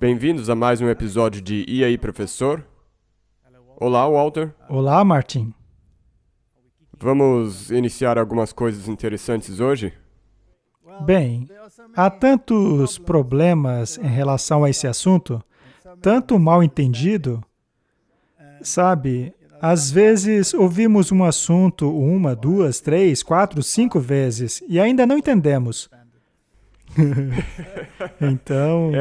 Bem-vindos a mais um episódio de E aí, Professor? Olá, Walter. Olá, Martin. Vamos iniciar algumas coisas interessantes hoje? Bem, há tantos problemas em relação a esse assunto, tanto mal entendido. Sabe, às vezes ouvimos um assunto uma, duas, três, quatro, 5 vezes e ainda não entendemos. Então,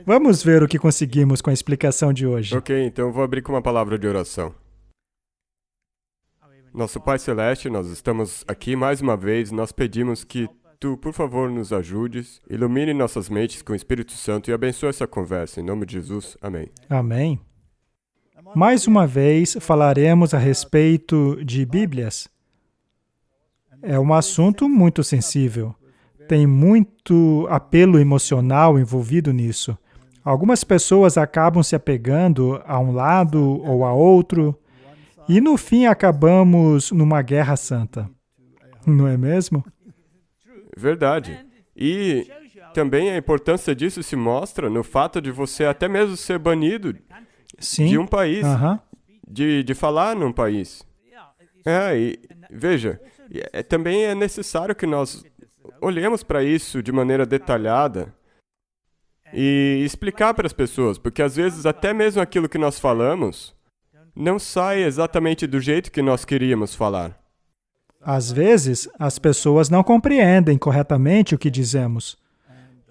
vamos ver o que conseguimos com a explicação de hoje. Ok, então eu vou abrir com uma palavra de oração. Nosso Pai Celeste, nós estamos aqui mais uma vez, nós pedimos que Tu, por favor, nos ajudes, ilumine nossas mentes com o Espírito Santo e abençoe essa conversa. Em nome de Jesus, amém. Amém. Mais uma vez, falaremos a respeito de Bíblias. É um assunto muito sensível. Tem muito apelo emocional envolvido nisso. Algumas pessoas acabam se apegando a um lado ou a outro, e no fim acabamos numa guerra santa. Não é mesmo? Verdade. E também a importância disso se mostra no fato de você até mesmo ser banido de um país, de falar num país. Veja, também é necessário que nós olhemos para isso de maneira detalhada e explicar para as pessoas, porque às vezes até mesmo aquilo que nós falamos não sai exatamente do jeito que nós queríamos falar. Às vezes, as pessoas não compreendem corretamente o que dizemos.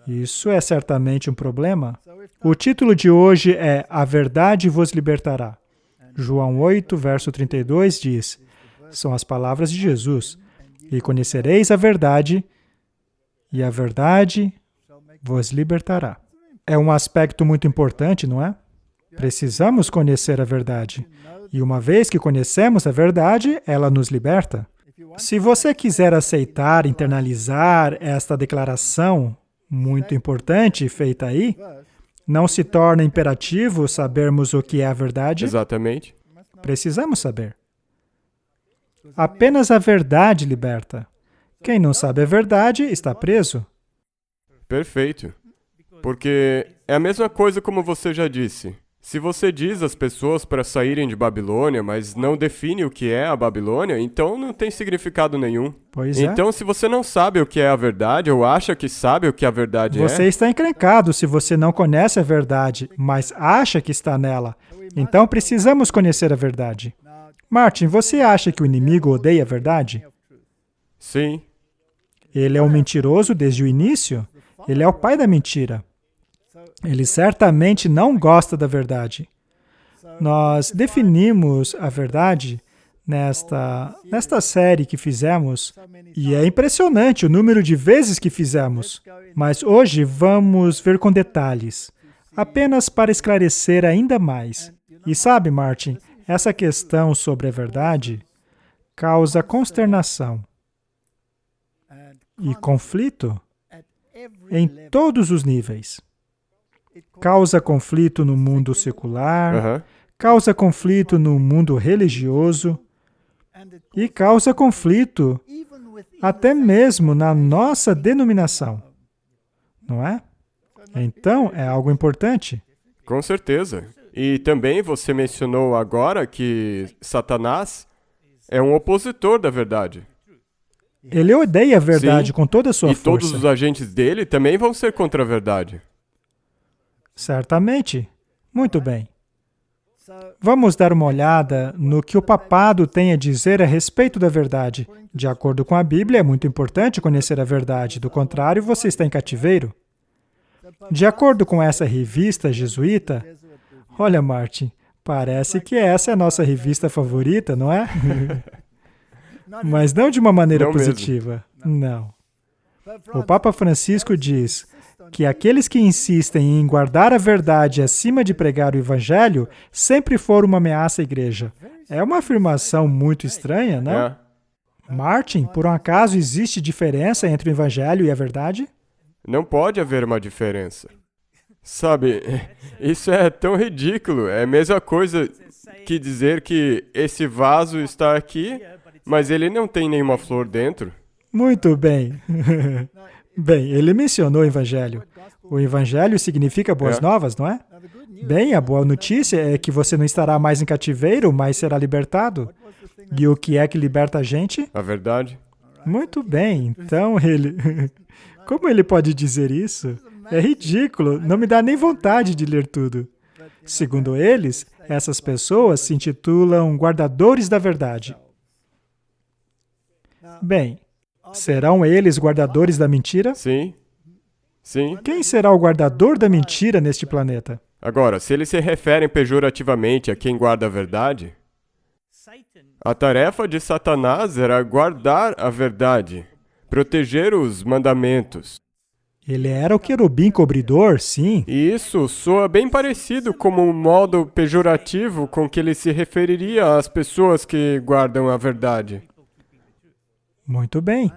Isso é certamente um problema. O título de hoje é A Verdade vos libertará. João 8, verso 32 diz, são as palavras de Jesus, e conhecereis a verdade, e a verdade vos libertará. É um aspecto muito importante, não é? Precisamos conhecer a verdade. E uma vez que conhecemos a verdade, ela nos liberta. Se você quiser aceitar, internalizar esta declaração muito importante feita aí, não se torna imperativo sabermos o que é a verdade? Exatamente. Precisamos saber. Apenas a verdade liberta. Quem não sabe a verdade está preso. Perfeito. Porque é a mesma coisa como você já disse. Se você diz às pessoas para saírem de Babilônia, mas não define o que é a Babilônia, então não tem significado nenhum. Pois é. Então, se você não sabe o que é a verdade, ou acha que sabe o que a verdade Você está encrencado se você não conhece a verdade, mas acha que está nela. Então, precisamos conhecer a verdade. Martin, você acha que o inimigo odeia a verdade? Sim. Ele é um mentiroso desde o início. Ele é o pai da mentira. Ele certamente não gosta da verdade. Nós definimos a verdade nesta série que fizemos, e é impressionante o número de vezes que fizemos. Mas hoje vamos ver com detalhes, apenas para esclarecer ainda mais. E sabe, Martin, essa questão sobre a verdade causa consternação e conflito em todos os níveis. Causa conflito no mundo secular, causa conflito no mundo religioso e causa conflito até mesmo na nossa denominação. Não é? Então, é algo importante. Com certeza. E também você mencionou agora que Satanás é um opositor da verdade. Ele odeia a verdade com toda a sua força. E todos os agentes dele também vão ser contra a verdade. Certamente. Muito bem. Vamos dar uma olhada no que o papado tem a dizer a respeito da verdade. De acordo com a Bíblia, é muito importante conhecer a verdade. Do contrário, você está em cativeiro. De acordo com essa revista jesuíta, olha, Martin, parece que essa é a nossa revista favorita, não é? Mas não de uma maneira Não positiva. Não. O Papa Francisco diz que aqueles que insistem em guardar a verdade acima de pregar o Evangelho sempre foram uma ameaça à igreja. É uma afirmação muito estranha, não? Martin, por um acaso existe diferença entre o Evangelho e a verdade? Não pode haver uma diferença. Sabe, isso é tão ridículo. É a mesma coisa que dizer que esse vaso está aqui, mas ele não tem nenhuma flor dentro. Muito bem. Bem, ele mencionou o Evangelho. O Evangelho significa boas novas, não é? Bem, a boa notícia é que você não estará mais em cativeiro, mas será libertado. E o que é que liberta a gente? A verdade. Muito bem, então ele... Como ele pode dizer isso? É ridículo, não me dá nem vontade de ler tudo. Segundo eles, essas pessoas se intitulam guardadores da verdade. Bem, serão eles guardadores da mentira? Sim. Sim. Quem será o guardador da mentira neste planeta? Agora, se eles se referem pejorativamente a quem guarda a verdade, a tarefa de Satanás era guardar a verdade, proteger os mandamentos. Ele era o querubim cobridor, sim. E isso soa bem parecido como um modo pejorativo com que ele se referiria às pessoas que guardam a verdade. Muito bem.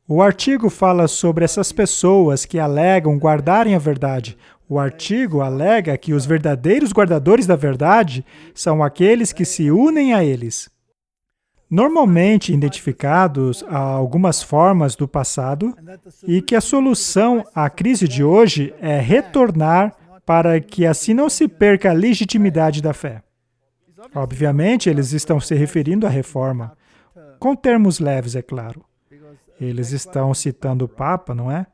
O artigo fala sobre essas pessoas que alegam guardarem a verdade. O artigo alega que os verdadeiros guardadores da verdade são aqueles que se unem a eles. Normalmente identificados a algumas formas do passado, e que a solução à crise de hoje é retornar para que assim não se perca a legitimidade da fé. Obviamente, eles estão se referindo à reforma, com termos leves, é claro. Eles estão citando o Papa, não é?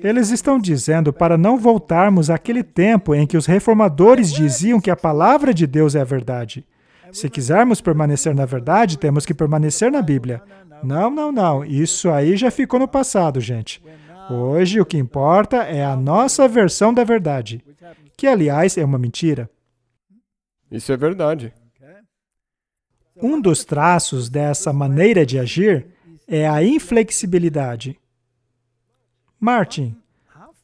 Eles estão dizendo para não voltarmos àquele tempo em que os reformadores diziam que a palavra de Deus é a verdade. Se quisermos permanecer na verdade, temos que permanecer na Bíblia. Não. Isso aí já ficou no passado, gente. Hoje, o que importa é a nossa versão da verdade, que, aliás, é uma mentira. Isso é verdade. Um dos traços dessa maneira de agir é a inflexibilidade. Martin,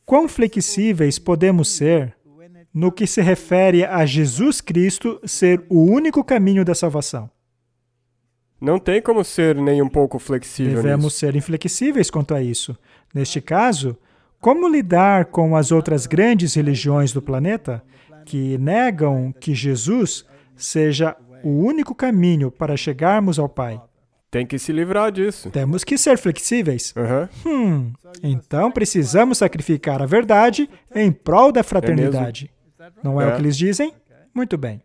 quão flexíveis podemos ser no que se refere a Jesus Cristo ser o único caminho da salvação? Não tem como ser nem um pouco flexível Devemos nisso. ser inflexíveis quanto a isso. Neste caso, como lidar com as outras grandes religiões do planeta que negam que Jesus seja o único caminho para chegarmos ao Pai? Tem que se livrar disso. Temos que ser flexíveis. Uhum. Então precisamos sacrificar a verdade em prol da fraternidade. Não é o que eles dizem? Muito bem.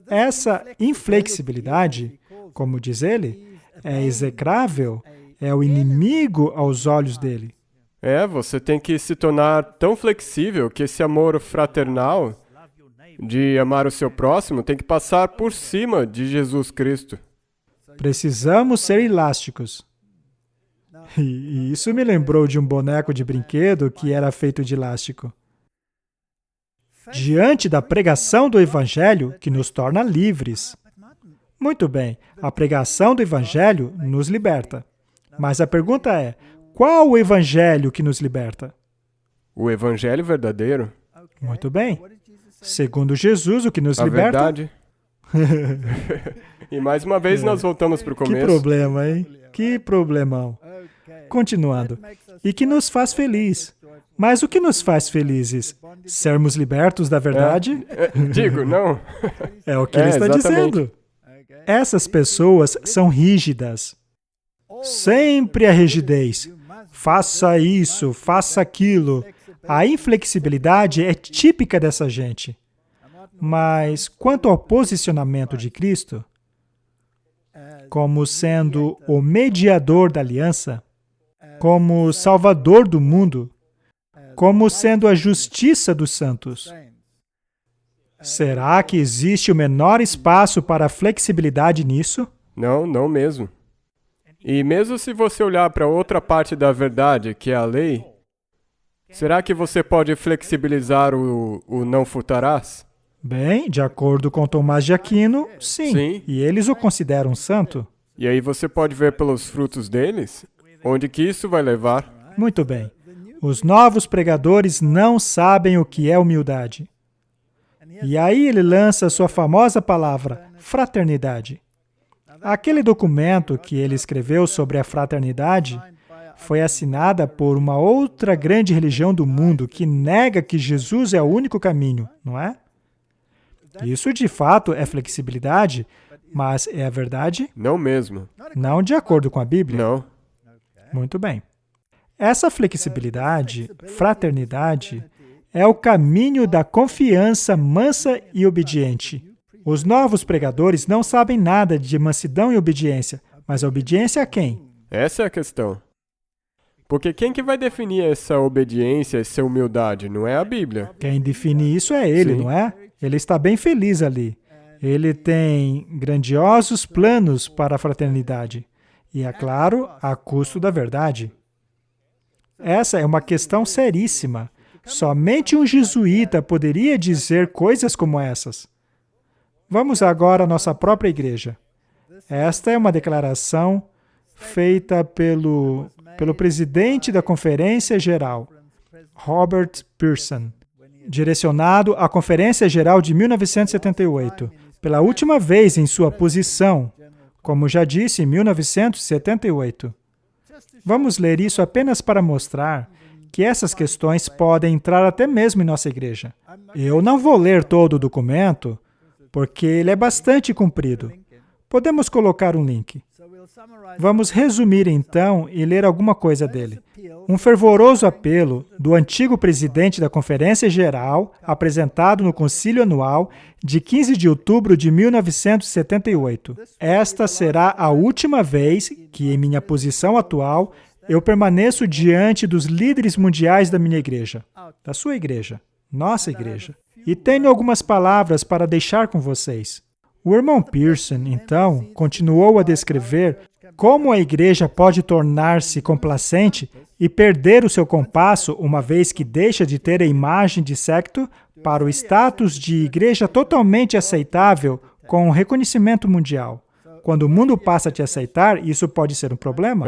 Essa inflexibilidade, como diz ele, é execrável, é o inimigo aos olhos dele. Você tem que se tornar tão flexível que esse amor fraternal de amar o seu próximo tem que passar por cima de Jesus Cristo. Precisamos ser elásticos. E isso me lembrou de um boneco de brinquedo que era feito de elástico. Diante da pregação do Evangelho, que nos torna livres. Muito bem, a pregação do Evangelho nos liberta. Mas a pergunta é, qual o Evangelho que nos liberta? O Evangelho verdadeiro. Muito bem. Segundo Jesus, o que nos liberta? A verdade. E mais uma vez nós voltamos para o começo. Que problema, hein? Que problemão. Continuando. E que nos faz feliz. Mas o que nos faz felizes? Sermos libertos da verdade? Não. É o que ele está dizendo. Essas pessoas são rígidas. Sempre a rigidez. Faça isso, faça aquilo. A inflexibilidade é típica dessa gente. Mas quanto ao posicionamento de Cristo, como sendo o mediador da aliança, como salvador do mundo, como sendo a justiça dos santos, será que existe o menor espaço para flexibilidade nisso? Não mesmo. E mesmo se você olhar para outra parte da verdade, que é a lei, será que você pode flexibilizar o não furtarás? Bem, de acordo com Tomás de Aquino, sim. E eles o consideram santo. E aí você pode ver pelos frutos deles onde que isso vai levar. Muito bem. Os novos pregadores não sabem o que é humildade. E aí ele lança a sua famosa palavra, fraternidade. Aquele documento que ele escreveu sobre a fraternidade foi assinada por uma outra grande religião do mundo que nega que Jesus é o único caminho, não é? Isso de fato é flexibilidade, mas é a verdade? Não mesmo. Não de acordo com a Bíblia? Não. Muito bem. Essa flexibilidade, fraternidade, é o caminho da confiança mansa e obediente. Os novos pregadores não sabem nada de mansidão e obediência, mas a obediência a quem? Essa é a questão. Porque quem que vai definir essa obediência, essa humildade? Não é a Bíblia. Quem define isso é ele, Sim. não é? Ele está bem feliz ali. Ele tem grandiosos planos para a fraternidade. E, é claro, a custo da verdade. Essa é uma questão seríssima. Somente um jesuíta poderia dizer coisas como essas. Vamos agora à nossa própria igreja. Esta é uma declaração feita pelo presidente da Conferência Geral, Robert Pearson, direcionado à Conferência Geral de 1978, pela última vez em sua posição, como já disse, em 1978. Vamos ler isso apenas para mostrar que essas questões podem entrar até mesmo em nossa igreja. Eu não vou ler todo o documento, porque ele é bastante comprido. Podemos colocar um link. Vamos resumir então e ler alguma coisa dele. Um fervoroso apelo do antigo presidente da Conferência Geral, apresentado no Concílio Anual de 15 de outubro de 1978. Esta será a última vez que, em minha posição atual, eu permaneço diante dos líderes mundiais da minha igreja, da sua igreja, nossa igreja. E tenho algumas palavras para deixar com vocês. O irmão Pearson, então, continuou a descrever como a igreja pode tornar-se complacente e perder o seu compasso uma vez que deixa de ter a imagem de secto para o status de igreja totalmente aceitável com reconhecimento mundial. Quando o mundo passa a te aceitar, isso pode ser um problema?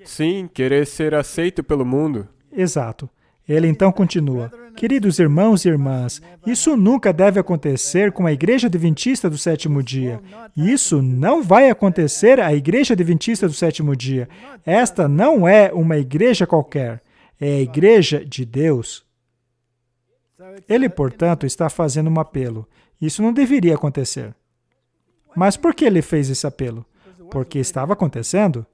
Sim, querer ser aceito pelo mundo. Exato. Ele então continua, queridos irmãos e irmãs, isso nunca deve acontecer com a Igreja Adventista do Sétimo Dia. Isso não vai acontecer à Igreja Adventista do Sétimo Dia. Esta não é uma igreja qualquer, é a Igreja de Deus. Ele, portanto, está fazendo um apelo. Isso não deveria acontecer. Mas por que ele fez esse apelo? Porque estava acontecendo?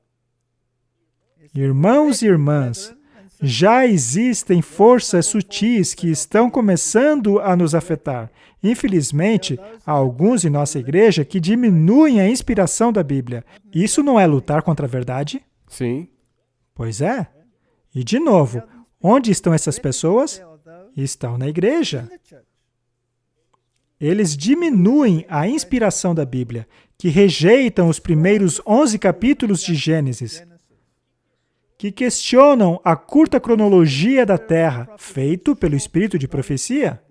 Irmãos e irmãs, já existem forças sutis que estão começando a nos afetar. Infelizmente, há alguns em nossa igreja que diminuem a inspiração da Bíblia. Isso não é lutar contra a verdade? Sim. Pois é. E, de novo, onde estão essas pessoas? Estão na igreja. Eles diminuem a inspiração da Bíblia, que rejeitam os primeiros 11 capítulos de Gênesis, que questionam a curta cronologia da Terra, feito pelo Espírito de profecia.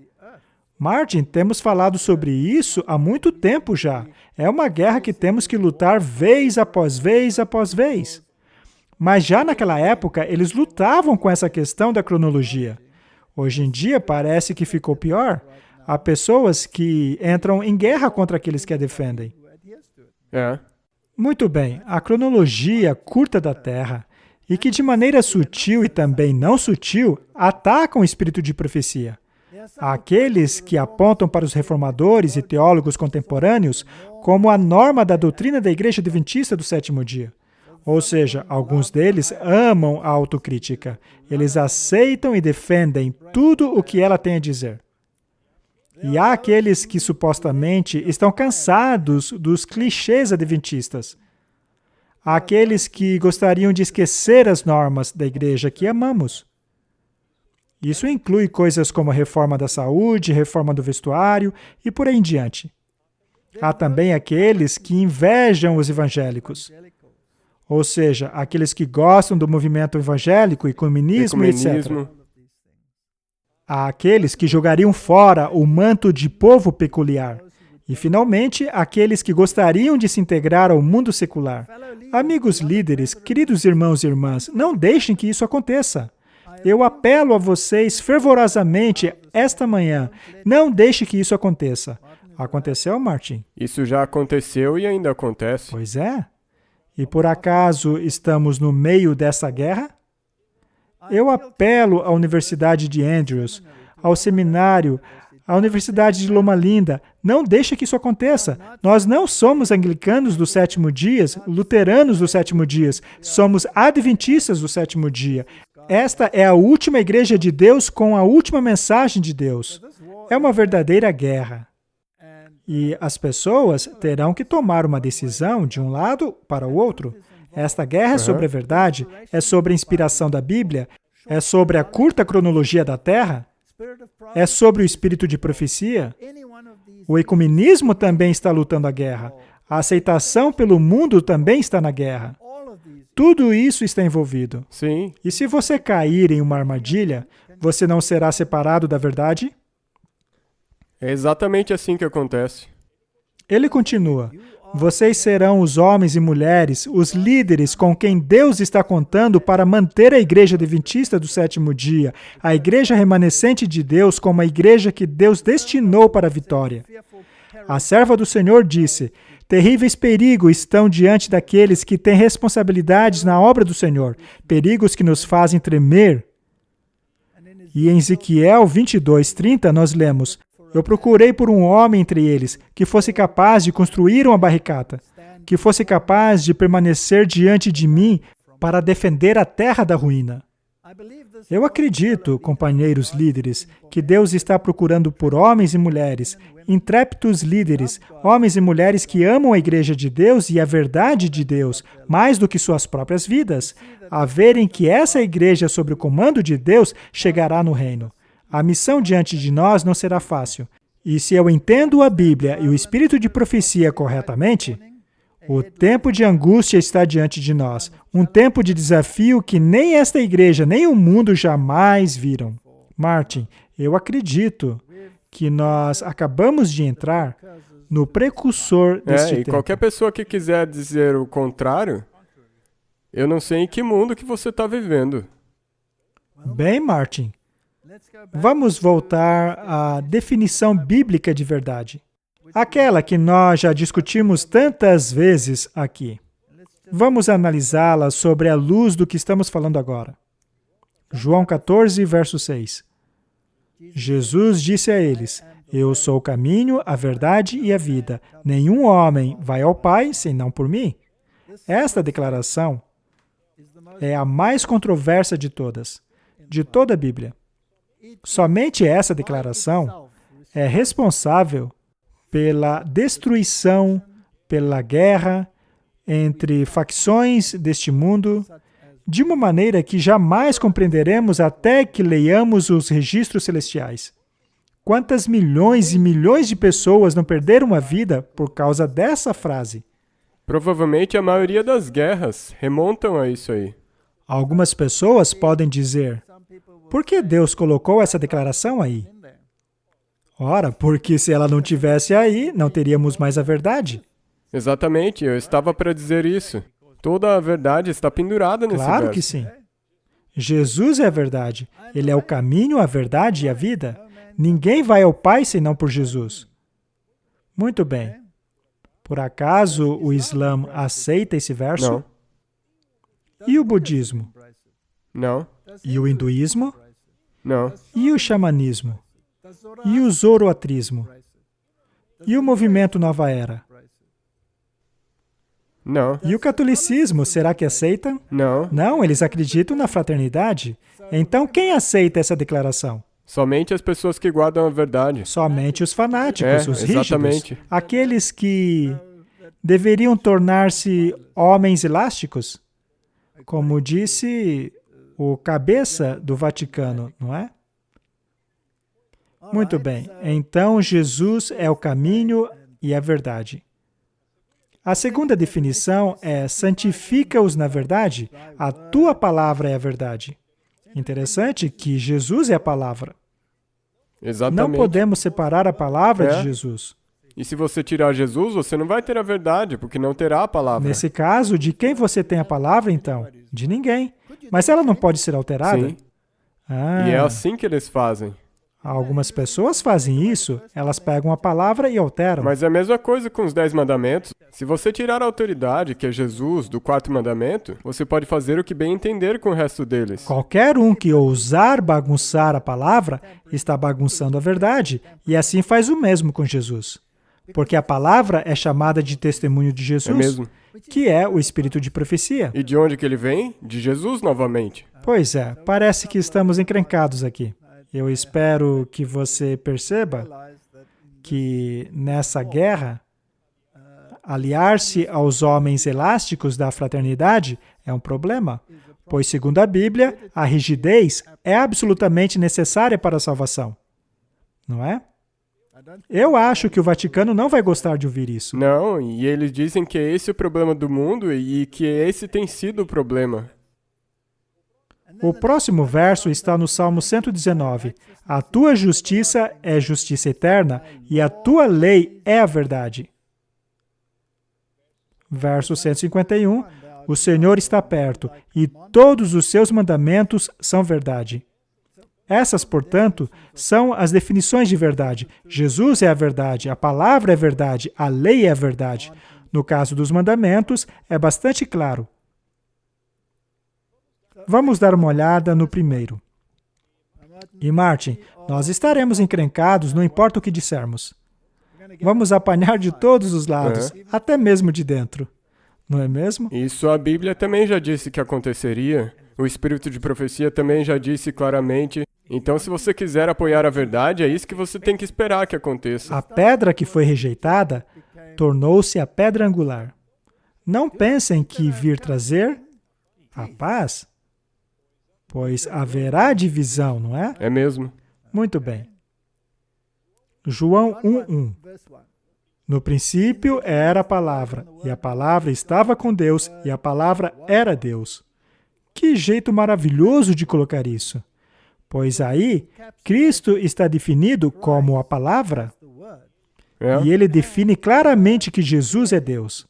Martin, temos falado sobre isso há muito tempo já. É uma guerra que temos que lutar vez após vez após vez. Mas já naquela época, eles lutavam com essa questão da cronologia. Hoje em dia, parece que ficou pior. Há pessoas que entram em guerra contra aqueles que a defendem. Muito bem, a cronologia curta da Terra, e que de maneira sutil e também não sutil, atacam o espírito de profecia. Há aqueles que apontam para os reformadores e teólogos contemporâneos como a norma da doutrina da Igreja Adventista do Sétimo Dia. Ou seja, alguns deles amam a autocrítica. Eles aceitam e defendem tudo o que ela tem a dizer. E há aqueles que supostamente estão cansados dos clichês adventistas. Há aqueles que gostariam de esquecer as normas da igreja que amamos. Isso inclui coisas como a reforma da saúde, reforma do vestuário e por aí em diante. Há também aqueles que invejam os evangélicos. Ou seja, aqueles que gostam do movimento evangélico, ecumenismo, etc. Há aqueles que jogariam fora o manto de povo peculiar. E, finalmente, aqueles que gostariam de se integrar ao mundo secular. Amigos líderes, queridos irmãos e irmãs, não deixem que isso aconteça. Eu apelo a vocês fervorosamente esta manhã, não deixe que isso aconteça. Aconteceu, Martin? Isso já aconteceu e ainda acontece. Pois é. E por acaso estamos no meio dessa guerra? Eu apelo à Universidade de Andrews, ao seminário, à Universidade de Loma Linda, não deixe que isso aconteça. Nós não somos anglicanos do sétimo dia, luteranos do sétimo dia, somos adventistas do sétimo dia. Esta é a última igreja de Deus com a última mensagem de Deus. É uma verdadeira guerra. E as pessoas terão que tomar uma decisão de um lado para o outro. Esta guerra é sobre a verdade, é sobre a inspiração da Bíblia, é sobre a curta cronologia da Terra, é sobre o espírito de profecia. O ecumenismo também está lutando a guerra. A aceitação pelo mundo também está na guerra. Tudo isso está envolvido. Sim. E se você cair em uma armadilha, você não será separado da verdade? É exatamente assim que acontece. Ele continua: vocês serão os homens e mulheres, os líderes com quem Deus está contando para manter a igreja adventista do sétimo dia, a igreja remanescente de Deus como a igreja que Deus destinou para a vitória. A serva do Senhor disse: terríveis perigos estão diante daqueles que têm responsabilidades na obra do Senhor, perigos que nos fazem tremer. E em Ezequiel 22:30 nós lemos: eu procurei por um homem entre eles que fosse capaz de construir uma barricada, que fosse capaz de permanecer diante de mim para defender a terra da ruína. Eu acredito, companheiros líderes, que Deus está procurando por homens e mulheres, intrépidos líderes, homens e mulheres que amam a igreja de Deus e a verdade de Deus, mais do que suas próprias vidas, a verem que essa igreja sob o comando de Deus chegará no reino. A missão diante de nós não será fácil. E se eu entendo a Bíblia e o espírito de profecia corretamente, o tempo de angústia está diante de nós, um tempo de desafio que nem esta igreja, nem o mundo jamais viram. Martin, eu acredito que nós acabamos de entrar no precursor deste tempo. Qualquer pessoa que quiser dizer o contrário, eu não sei em que mundo que você está vivendo. Bem, Martin, vamos voltar à definição bíblica de verdade. Aquela que nós já discutimos tantas vezes aqui. Vamos analisá-la sobre a luz do que estamos falando agora. João 14, verso 6. Jesus disse a eles: eu sou o caminho, a verdade e a vida. Nenhum homem vai ao Pai senão por mim. Esta declaração é a mais controversa de todas, de toda a Bíblia. Somente essa declaração é responsável pela destruição, pela guerra entre facções deste mundo, de uma maneira que jamais compreenderemos até que leiamos os registros celestiais. Quantas milhões e milhões de pessoas não perderam a vida por causa dessa frase? Provavelmente a maioria das guerras remontam a isso aí. Algumas pessoas podem dizer: por que Deus colocou essa declaração aí? Ora, porque se ela não tivesse aí, não teríamos mais a verdade. Exatamente, eu estava para dizer isso. Toda a verdade está pendurada nesse verso. Claro que sim. Jesus é a verdade. Ele é o caminho, a verdade e a vida. Ninguém vai ao Pai senão por Jesus. Muito bem. Por acaso o Islã aceita esse verso? Não. E o budismo? Não. E o hinduísmo? Não. E o xamanismo? E o zoroatrismo? E o movimento Nova Era? Não. E o catolicismo, será que aceita? Não. Não, eles acreditam na fraternidade. Então, quem aceita essa declaração? Somente as pessoas que guardam a verdade. Somente os fanáticos, os rígidos. Exatamente. Aqueles que deveriam tornar-se homens elásticos, como disse o cabeça do Vaticano, não é? Muito bem. Então, Jesus é o caminho e a verdade. A segunda definição é: santifica-os na verdade. A tua palavra é a verdade. Interessante que Jesus é a palavra. Exatamente. Não podemos separar a palavra de Jesus. E se você tirar Jesus, você não vai ter a verdade, porque não terá a palavra. Nesse caso, de quem você tem a palavra, então? De ninguém. Mas ela não pode ser alterada? Sim. E é assim que eles fazem. Algumas pessoas fazem isso, elas pegam a palavra e alteram. Mas é a mesma coisa com os 10 mandamentos. Se você tirar a autoridade, que é Jesus, do 4º mandamento, você pode fazer o que bem entender com o resto deles. Qualquer um que ousar bagunçar a palavra está bagunçando a verdade, e assim faz o mesmo com Jesus. Porque a palavra é chamada de testemunho de É Jesus, mesmo? que é o espírito de profecia. E de onde que ele vem? De Jesus novamente. Pois é, parece que estamos encrencados aqui. Eu espero que você perceba que nessa guerra, aliar-se aos homens elásticos da fraternidade é um problema, pois, segundo a Bíblia, a rigidez é absolutamente necessária para a salvação. Não é? Eu acho que o Vaticano não vai gostar de ouvir isso. Não, e eles dizem que é esse o problema do mundo e que esse tem sido o problema. O próximo verso está no Salmo 119. A tua justiça é justiça eterna e a tua lei é a verdade. Verso 151. O Senhor está perto e todos os seus mandamentos são verdade. Essas, portanto, são as definições de verdade. Jesus é a verdade, a palavra é verdade, a lei é a verdade. No caso dos mandamentos, é bastante claro. Vamos dar uma olhada no primeiro. E Martin, nós estaremos encrencados, não importa o que dissermos. Vamos apanhar de todos os lados, até mesmo de dentro. Não é mesmo? Isso a Bíblia também já disse que aconteceria. O espírito de profecia também já disse claramente. Então, se você quiser apoiar a verdade, é isso que você tem que esperar que aconteça. A pedra que foi rejeitada tornou-se a pedra angular. Não pensem que vir trazer a paz, pois haverá divisão, não é? É mesmo. Muito bem. João 1:1. No princípio era a palavra, e a palavra estava com Deus, e a palavra era Deus. Que jeito maravilhoso de colocar isso! Pois aí, Cristo está definido como a palavra, e ele define claramente que Jesus é Deus.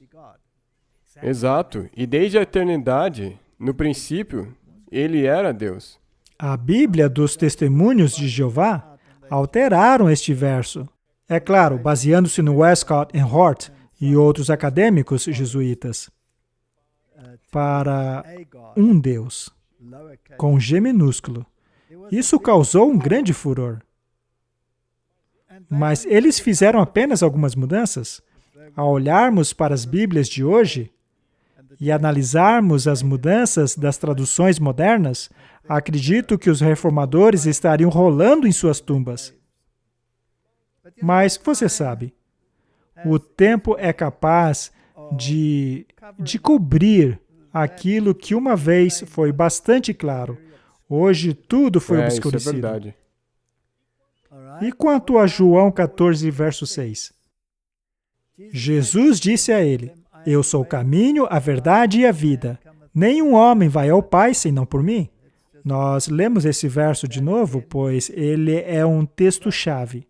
Exato. E desde a eternidade, no princípio, ele era Deus. A Bíblia dos Testemunhos de Jeová alteraram este verso. É claro, baseando-se no Westcott e Hort e outros acadêmicos jesuítas, para um Deus, com G minúsculo. Isso causou um grande furor. Mas eles fizeram apenas algumas mudanças. Ao olharmos para as Bíblias de hoje e analisarmos as mudanças das traduções modernas, acredito que os reformadores estariam rolando em suas tumbas. Mas você sabe, o tempo é capaz de cobrir aquilo que uma vez foi bastante claro. Hoje tudo foi obscurecido. Isso é verdade. E quanto a João 14, verso 6? Jesus disse a ele: Eu sou o caminho, a verdade e a vida. Nenhum homem vai ao Pai senão por mim. Nós lemos esse verso de novo, pois ele é um texto-chave.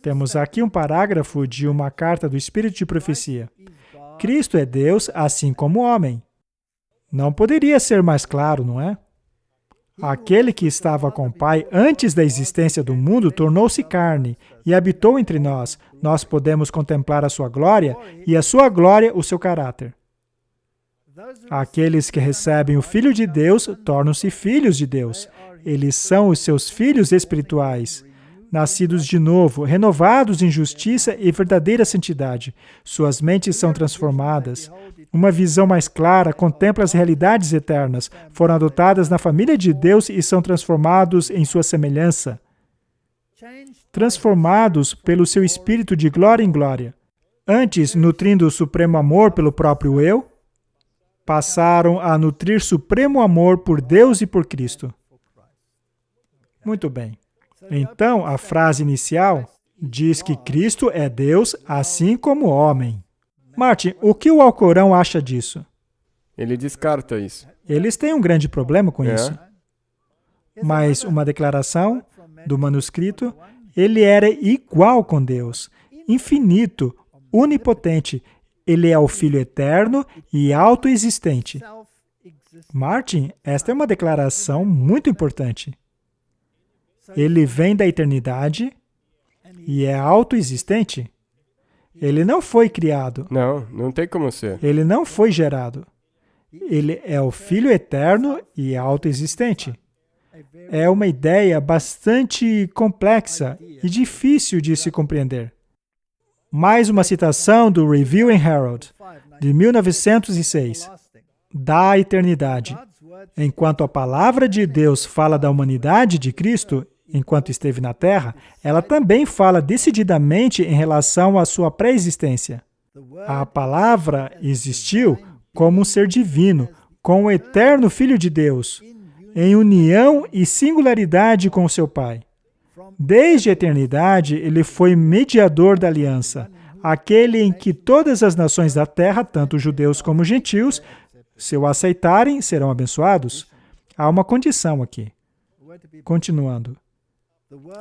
Temos aqui um parágrafo de uma carta do Espírito de Profecia. Cristo é Deus, assim como homem. Não poderia ser mais claro, não é? Aquele que estava com o Pai antes da existência do mundo tornou-se carne e habitou entre nós. Nós podemos contemplar a sua glória e a sua glória o seu caráter. Aqueles que recebem o Filho de Deus tornam-se filhos de Deus. Eles são os seus filhos espirituais, nascidos de novo, renovados em justiça e verdadeira santidade. Suas mentes são transformadas. Uma visão mais clara contempla as realidades eternas. Foram adotadas na família de Deus e são transformados em sua semelhança. Transformados pelo seu espírito de glória em glória. Antes, nutrindo o supremo amor pelo próprio eu, passaram a nutrir supremo amor por Deus e por Cristo. Muito bem. Então, a frase inicial diz que Cristo é Deus, assim como homem. Martin, o que o Alcorão acha disso? Ele descarta isso. Eles têm um grande problema com isso. Mas uma declaração do manuscrito, ele era igual com Deus, infinito, onipotente. Ele é o Filho eterno e autoexistente. Martin, esta é uma declaração muito importante. Ele vem da eternidade e é autoexistente. Ele não foi criado. Não tem como ser. Ele não foi gerado. Ele é o Filho eterno e autoexistente. É uma ideia bastante complexa e difícil de se compreender. Mais uma citação do Review and Herald, de 1906. Da eternidade. Enquanto a palavra de Deus fala da humanidade de Cristo, enquanto esteve na Terra, ela também fala decididamente em relação à sua pré-existência. A palavra existiu como um ser divino, com o eterno Filho de Deus, em união e singularidade com o seu Pai. Desde a eternidade, ele foi mediador da aliança, aquele em que todas as nações da terra, tanto judeus como gentios, se o aceitarem, serão abençoados. Há uma condição aqui. Continuando.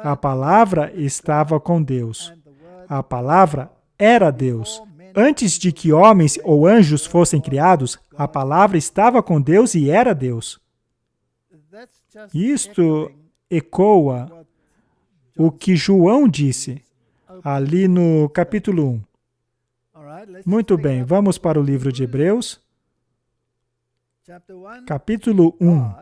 A palavra estava com Deus. A palavra era Deus. Antes de que homens ou anjos fossem criados, a palavra estava com Deus e era Deus. Isto ecoa o que João disse ali no capítulo 1. Muito bem, vamos para o livro de Hebreus, capítulo 1.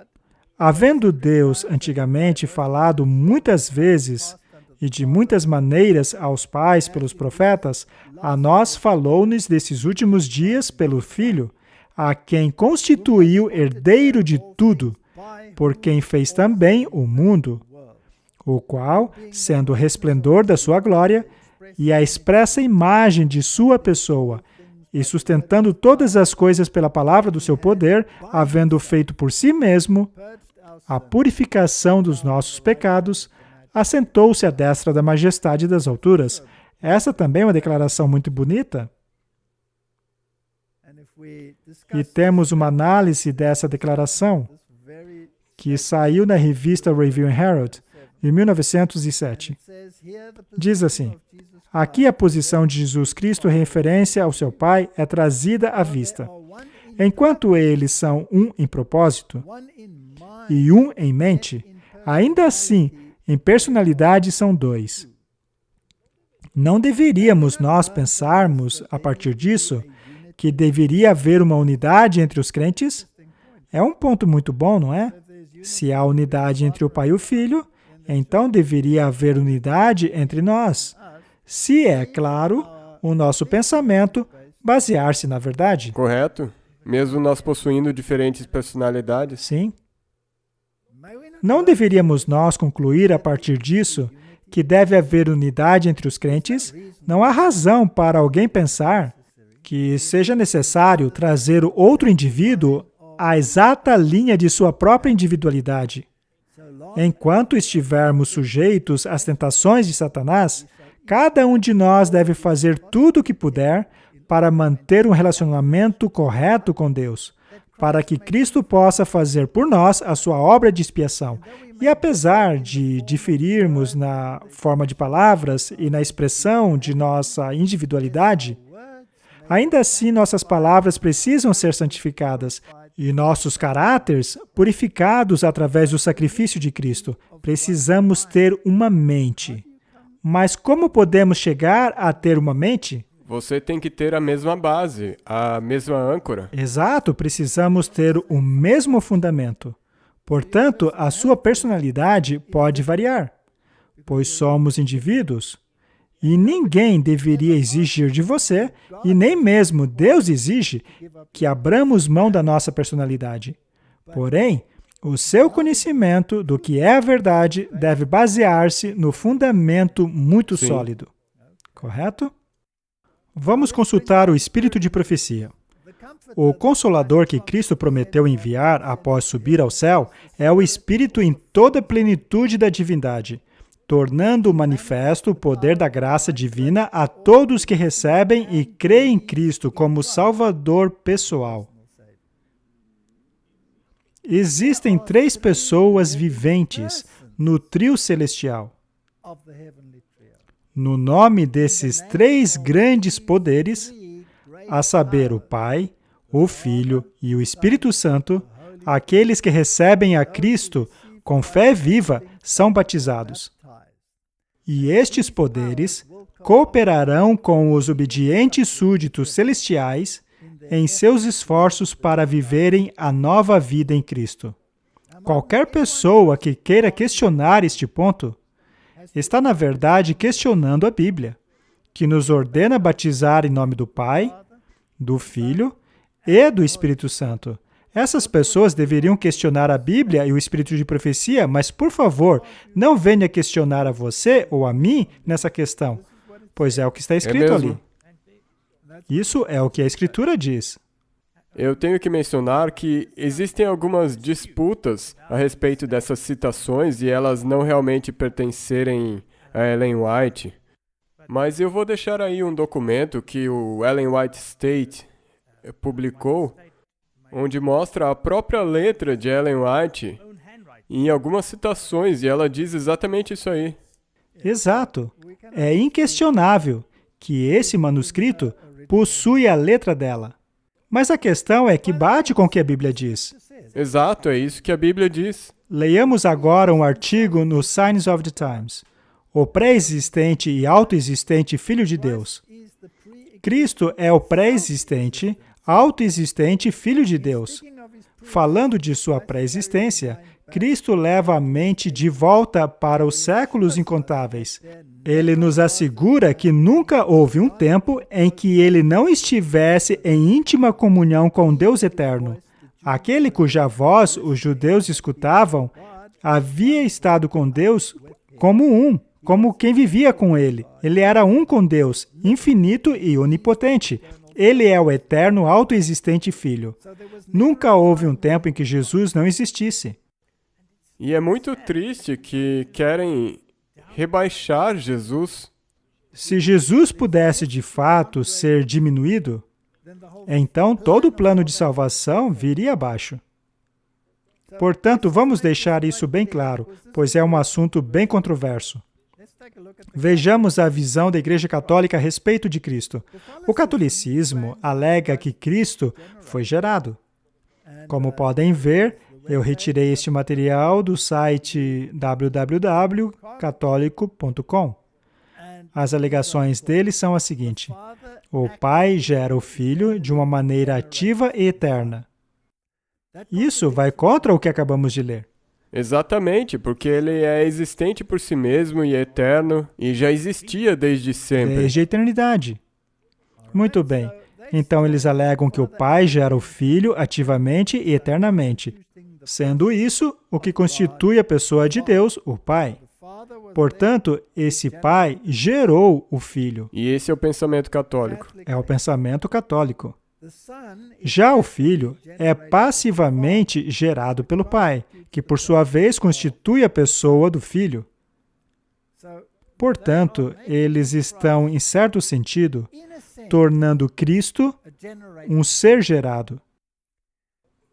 Havendo Deus antigamente falado muitas vezes e de muitas maneiras aos pais pelos profetas, a nós falou-nos desses últimos dias pelo Filho, a quem constituiu herdeiro de tudo, por quem fez também o mundo, o qual, sendo o resplendor da sua glória e a expressa imagem de sua pessoa, e sustentando todas as coisas pela palavra do seu poder, havendo feito por si mesmo a purificação dos nossos pecados, assentou-se à destra da majestade das alturas. Essa também é uma declaração muito bonita. E temos uma análise dessa declaração que saiu na revista Review and Herald, de 1907. Diz assim: aqui a posição de Jesus Cristo em referência ao seu Pai é trazida à vista. Enquanto eles são um em propósito e um em mente, ainda assim, em personalidade são dois. Não deveríamos nós pensarmos, a partir disso, que deveria haver uma unidade entre os crentes? É um ponto muito bom, não é? Se há unidade entre o Pai e o Filho, então deveria haver unidade entre nós. Se é, claro, o nosso pensamento basear-se na verdade. Correto? Mesmo nós possuindo diferentes personalidades. Sim. Não deveríamos nós concluir a partir disso que deve haver unidade entre os crentes? Não há razão para alguém pensar que seja necessário trazer o outro indivíduo à exata linha de sua própria individualidade. Enquanto estivermos sujeitos às tentações de Satanás, cada um de nós deve fazer tudo o que puder para manter um relacionamento correto com Deus, para que Cristo possa fazer por nós a sua obra de expiação. E apesar de diferirmos na forma de palavras e na expressão de nossa individualidade, ainda assim nossas palavras precisam ser santificadas e nossos caráteres purificados através do sacrifício de Cristo. Precisamos ter uma mente. Mas como podemos chegar a ter uma mente? Você tem que ter a mesma base, a mesma âncora. Exato, precisamos ter o mesmo fundamento. Portanto, a sua personalidade pode variar, pois somos indivíduos. E ninguém deveria exigir de você, e nem mesmo Deus exige, que abramos mão da nossa personalidade. Porém, o seu conhecimento do que é a verdade deve basear-se no fundamento muito sólido. Correto? Vamos consultar o Espírito de profecia. O Consolador que Cristo prometeu enviar após subir ao céu é o Espírito em toda a plenitude da divindade, tornando manifesto o poder da graça divina a todos que recebem e creem em Cristo como Salvador pessoal. Existem 3 pessoas viventes no trio celestial. No nome desses 3 grandes poderes, a saber, o Pai, o Filho e o Espírito Santo, aqueles que recebem a Cristo com fé viva são batizados. E estes poderes cooperarão com os obedientes súditos celestiais em seus esforços para viverem a nova vida em Cristo. Qualquer pessoa que queira questionar este ponto está, na verdade, questionando a Bíblia, que nos ordena batizar em nome do Pai, do Filho e do Espírito Santo. Essas pessoas deveriam questionar a Bíblia e o Espírito de profecia, mas, por favor, não venha questionar a você ou a mim nessa questão, pois é o que está escrito ali. Isso é o que a Escritura diz. Eu tenho que mencionar que existem algumas disputas a respeito dessas citações e elas não realmente pertencerem a Ellen White. Mas eu vou deixar aí um documento que o Ellen White State publicou, onde mostra a própria letra de Ellen White em algumas citações, e ela diz exatamente isso aí. Exato. É inquestionável que esse manuscrito possui a letra dela. Mas a questão é que bate com o que a Bíblia diz. Exato, é isso que a Bíblia diz. Leiamos agora um artigo no Signs of the Times. O pré-existente e autoexistente Filho de Deus. Cristo é o pré-existente, autoexistente Filho de Deus. Falando de sua pré-existência, Cristo leva a mente de volta para os séculos incontáveis. Ele nos assegura que nunca houve um tempo em que ele não estivesse em íntima comunhão com Deus eterno. Aquele cuja voz os judeus escutavam havia estado com Deus como quem vivia com ele. Ele era um com Deus, infinito e onipotente. Ele é o eterno, autoexistente Filho. Nunca houve um tempo em que Jesus não existisse. E é muito triste que querem rebaixar Jesus. Se Jesus pudesse de fato ser diminuído, então todo o plano de salvação viria abaixo. Portanto, vamos deixar isso bem claro, pois é um assunto bem controverso. Vejamos a visão da Igreja Católica a respeito de Cristo. O catolicismo alega que Cristo foi gerado. Como podem ver, eu retirei este material do site www.católico.com. As alegações deles são as seguintes: o Pai gera o Filho de uma maneira ativa e eterna. Isso vai contra o que acabamos de ler. Exatamente, porque ele é existente por si mesmo e é eterno, e já existia desde sempre. Desde a eternidade. Muito bem. Então, eles alegam que o Pai gera o Filho ativamente e eternamente. Sendo isso, o que constitui a pessoa de Deus, o Pai. Portanto, esse Pai gerou o Filho. E esse é o pensamento católico. É o pensamento católico. Já o Filho é passivamente gerado pelo Pai, que por sua vez constitui a pessoa do Filho. Portanto, eles estão, em certo sentido, tornando Cristo um ser gerado.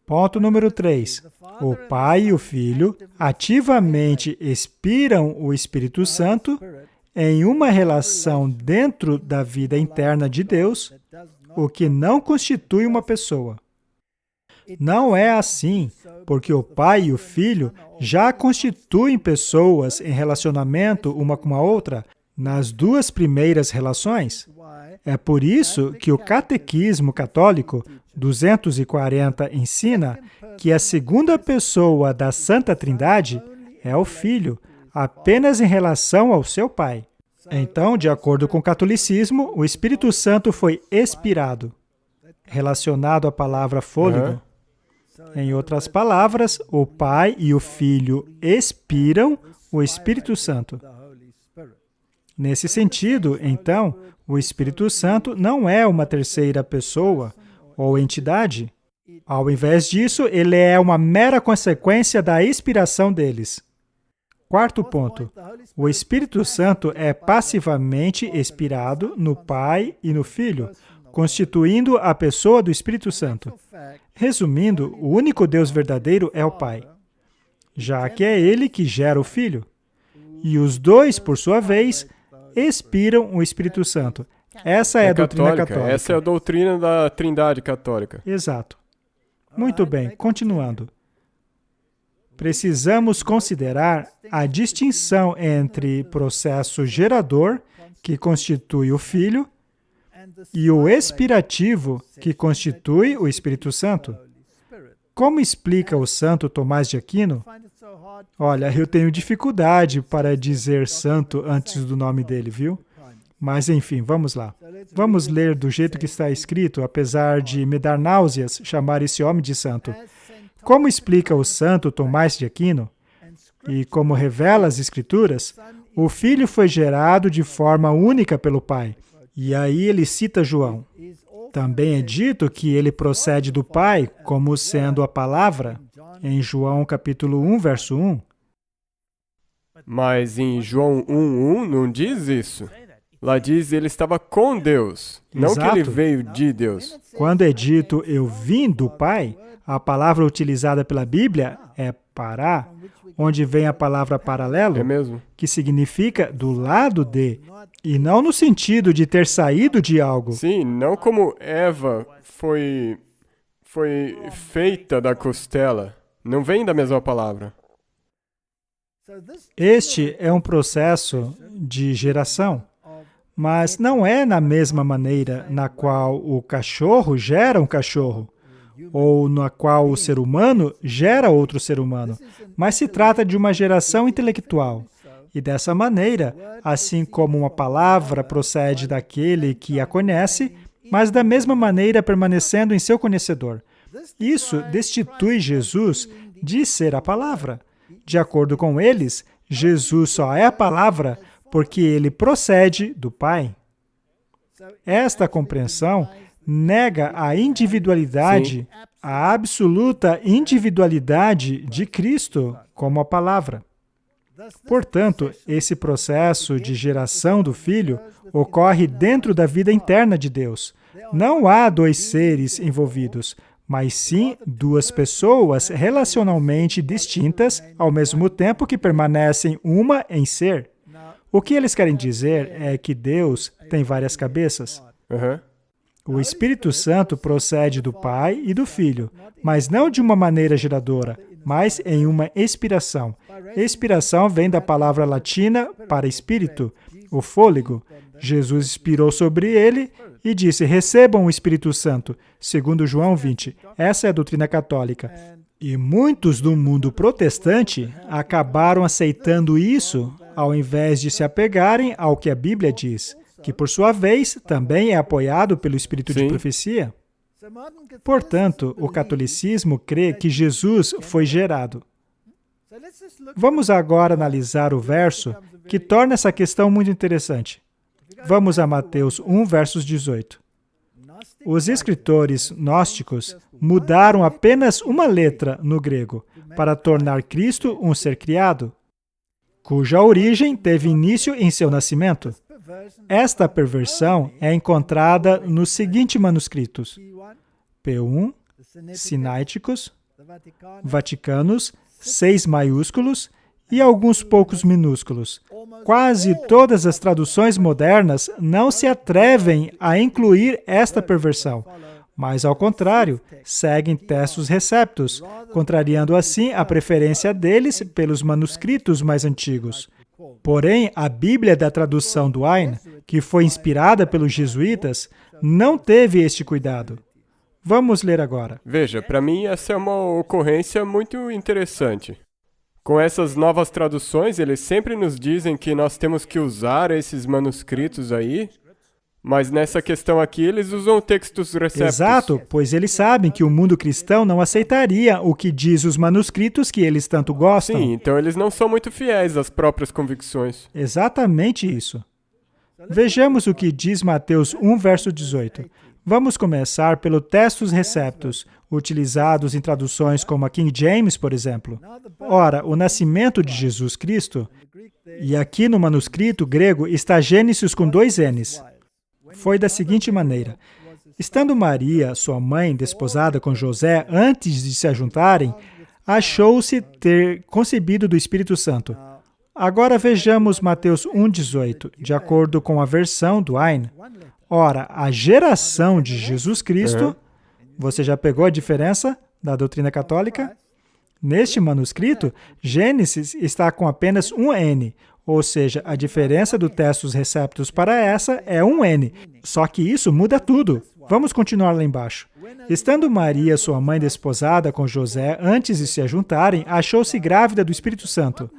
Ponto número 3. O Pai e o Filho ativamente expiram o Espírito Santo em uma relação dentro da vida interna de Deus, o que não constitui uma pessoa. Não é assim, porque o Pai e o Filho já constituem pessoas em relacionamento uma com a outra nas duas primeiras relações. É por isso que o Catequismo Católico 240 ensina que a segunda pessoa da Santa Trindade é o Filho, apenas em relação ao seu Pai. Então, de acordo com o catolicismo, o Espírito Santo foi expirado, relacionado à palavra fôlego. Em outras palavras, o Pai e o Filho expiram o Espírito Santo. Nesse sentido, então, o Espírito Santo não é uma terceira pessoa ou entidade. Ao invés disso, ele é uma mera consequência da expiração deles. Quarto ponto. O Espírito Santo é passivamente expirado no Pai e no Filho, constituindo a pessoa do Espírito Santo. Resumindo, o único Deus verdadeiro é o Pai, já que é Ele que gera o Filho. E os dois, por sua vez, expiram o Espírito Santo. Essa é a doutrina católica. Essa é a doutrina da Trindade católica. Exato. Muito bem, continuando. Precisamos considerar a distinção entre processo gerador, que constitui o Filho, e o expirativo, que constitui o Espírito Santo. Como explica o santo Tomás de Aquino? Olha, eu tenho dificuldade para dizer santo antes do nome dele, viu? Mas, enfim, vamos lá. Vamos ler do jeito que está escrito, apesar de me dar náuseas chamar esse homem de santo. Como explica o santo Tomás de Aquino, e como revela as Escrituras, o Filho foi gerado de forma única pelo Pai. E aí ele cita João. Também é dito que ele procede do Pai como sendo a palavra, em João capítulo 1, verso 1. Mas em João 1:1 não diz isso. Lá diz ele estava com Deus, não que ele Exato. veio de Deus. Quando é dito eu vim do Pai, a palavra utilizada pela Bíblia é pará, onde vem a palavra paralelo, É mesmo? que significa do lado de, e não no sentido de ter saído de algo. Sim, não como Eva foi feita da costela. Não vem da mesma palavra. Este é um processo de geração, mas não é na mesma maneira na qual o cachorro gera um cachorro, ou na qual o ser humano gera outro ser humano, mas se trata de uma geração intelectual. E dessa maneira, assim como uma palavra procede daquele que a conhece, mas da mesma maneira permanecendo em seu conhecedor. Isso destitui Jesus de ser a palavra. De acordo com eles, Jesus só é a palavra porque ele procede do Pai. Esta compreensão nega a individualidade, a absoluta individualidade de Cristo como a palavra. Portanto, esse processo de geração do Filho ocorre dentro da vida interna de Deus. Não há dois seres envolvidos, mas sim duas pessoas relacionalmente distintas, ao mesmo tempo que permanecem uma em ser. O que eles querem dizer é que Deus tem várias cabeças. Aham. O Espírito Santo procede do Pai e do Filho, mas não de uma maneira geradora, mas em uma expiração. Expiração vem da palavra latina para espírito, o fôlego. Jesus expirou sobre ele e disse, recebam o Espírito Santo, segundo João 20. Essa é a doutrina católica. E muitos do mundo protestante acabaram aceitando isso ao invés de se apegarem ao que a Bíblia diz, que por sua vez também é apoiado pelo Espírito de Sim. profecia. Portanto, o catolicismo crê que Jesus foi gerado. Vamos agora analisar o verso que torna essa questão muito interessante. Vamos a Mateus 1, versos 18. Os escritores gnósticos mudaram apenas uma letra no grego para tornar Cristo um ser criado, cuja origem teve início em seu nascimento. Esta perversão é encontrada nos seguintes manuscritos: P1, Sináiticos, Vaticanos, 6 maiúsculos e alguns poucos minúsculos. Quase todas as traduções modernas não se atrevem a incluir esta perversão, mas, ao contrário, seguem textos receptos, contrariando assim a preferência deles pelos manuscritos mais antigos. Porém, a Bíblia da tradução do Ain, que foi inspirada pelos jesuítas, não teve este cuidado. Vamos ler agora. Veja, para mim essa é uma ocorrência muito interessante. Com essas novas traduções, eles sempre nos dizem que nós temos que usar esses manuscritos aí, mas nessa questão aqui eles usam textos receptos. Exato, pois eles sabem que o mundo cristão não aceitaria o que diz os manuscritos que eles tanto gostam. Sim, então eles não são muito fiéis às próprias convicções. Exatamente isso. Vejamos o que diz Mateus 1, verso 18. Vamos começar pelo textos receptos, utilizados em traduções como a King James, por exemplo. Ora, o nascimento de Jesus Cristo, e aqui no manuscrito grego está Gênesis com 2 N's, foi da seguinte maneira. Estando Maria, sua mãe, desposada com José, antes de se ajuntarem, achou-se ter concebido do Espírito Santo. Agora vejamos Mateus 1,18, de acordo com a versão do Ain. Ora, a geração de Jesus Cristo, você já pegou a diferença da doutrina católica? Neste manuscrito, Gênesis está com apenas um N, ou seja, a diferença do textos receptos para essa é um N. Só que isso muda tudo. Vamos continuar lá embaixo. Estando Maria, sua mãe, desposada com José, antes de se ajuntarem, achou-se grávida do Espírito Santo.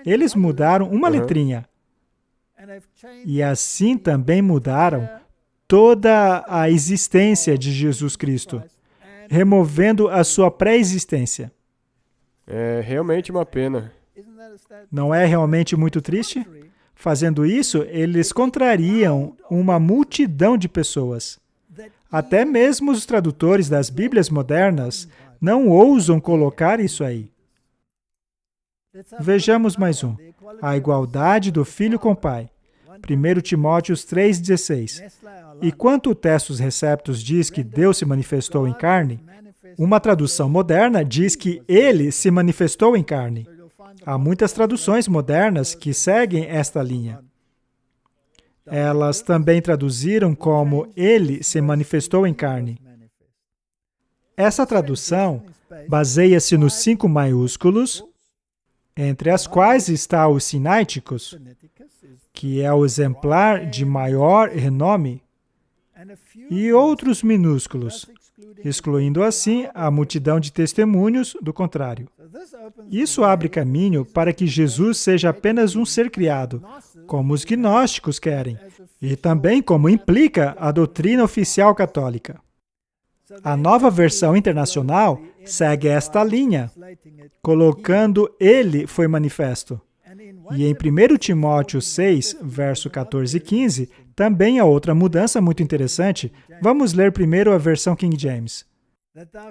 Eles mudaram uma letrinha. E assim também mudaram toda a existência de Jesus Cristo, removendo a sua pré-existência. É realmente uma pena. Não é realmente muito triste? Fazendo isso, eles contrariam uma multidão de pessoas. Até mesmo os tradutores das Bíblias modernas não ousam colocar isso aí. Vejamos mais um. A igualdade do Filho com o Pai. 1 Timóteo 3,16. E quanto o Textus Receptus diz que Deus se manifestou em carne, uma tradução moderna diz que Ele se manifestou em carne. Há muitas traduções modernas que seguem esta linha. Elas também traduziram como Ele se manifestou em carne. Essa tradução baseia-se nos 5 maiúsculos, entre as quais está os Sinaiticus, que é o exemplar de maior renome, e outros minúsculos, excluindo assim a multidão de testemunhos do contrário. Isso abre caminho para que Jesus seja apenas um ser criado, como os gnósticos querem, e também como implica a doutrina oficial católica. A Nova Versão Internacional segue esta linha, colocando Ele foi manifesto. E em 1 Timóteo 6, verso 14 e 15, também há outra mudança muito interessante. Vamos ler primeiro a versão King James.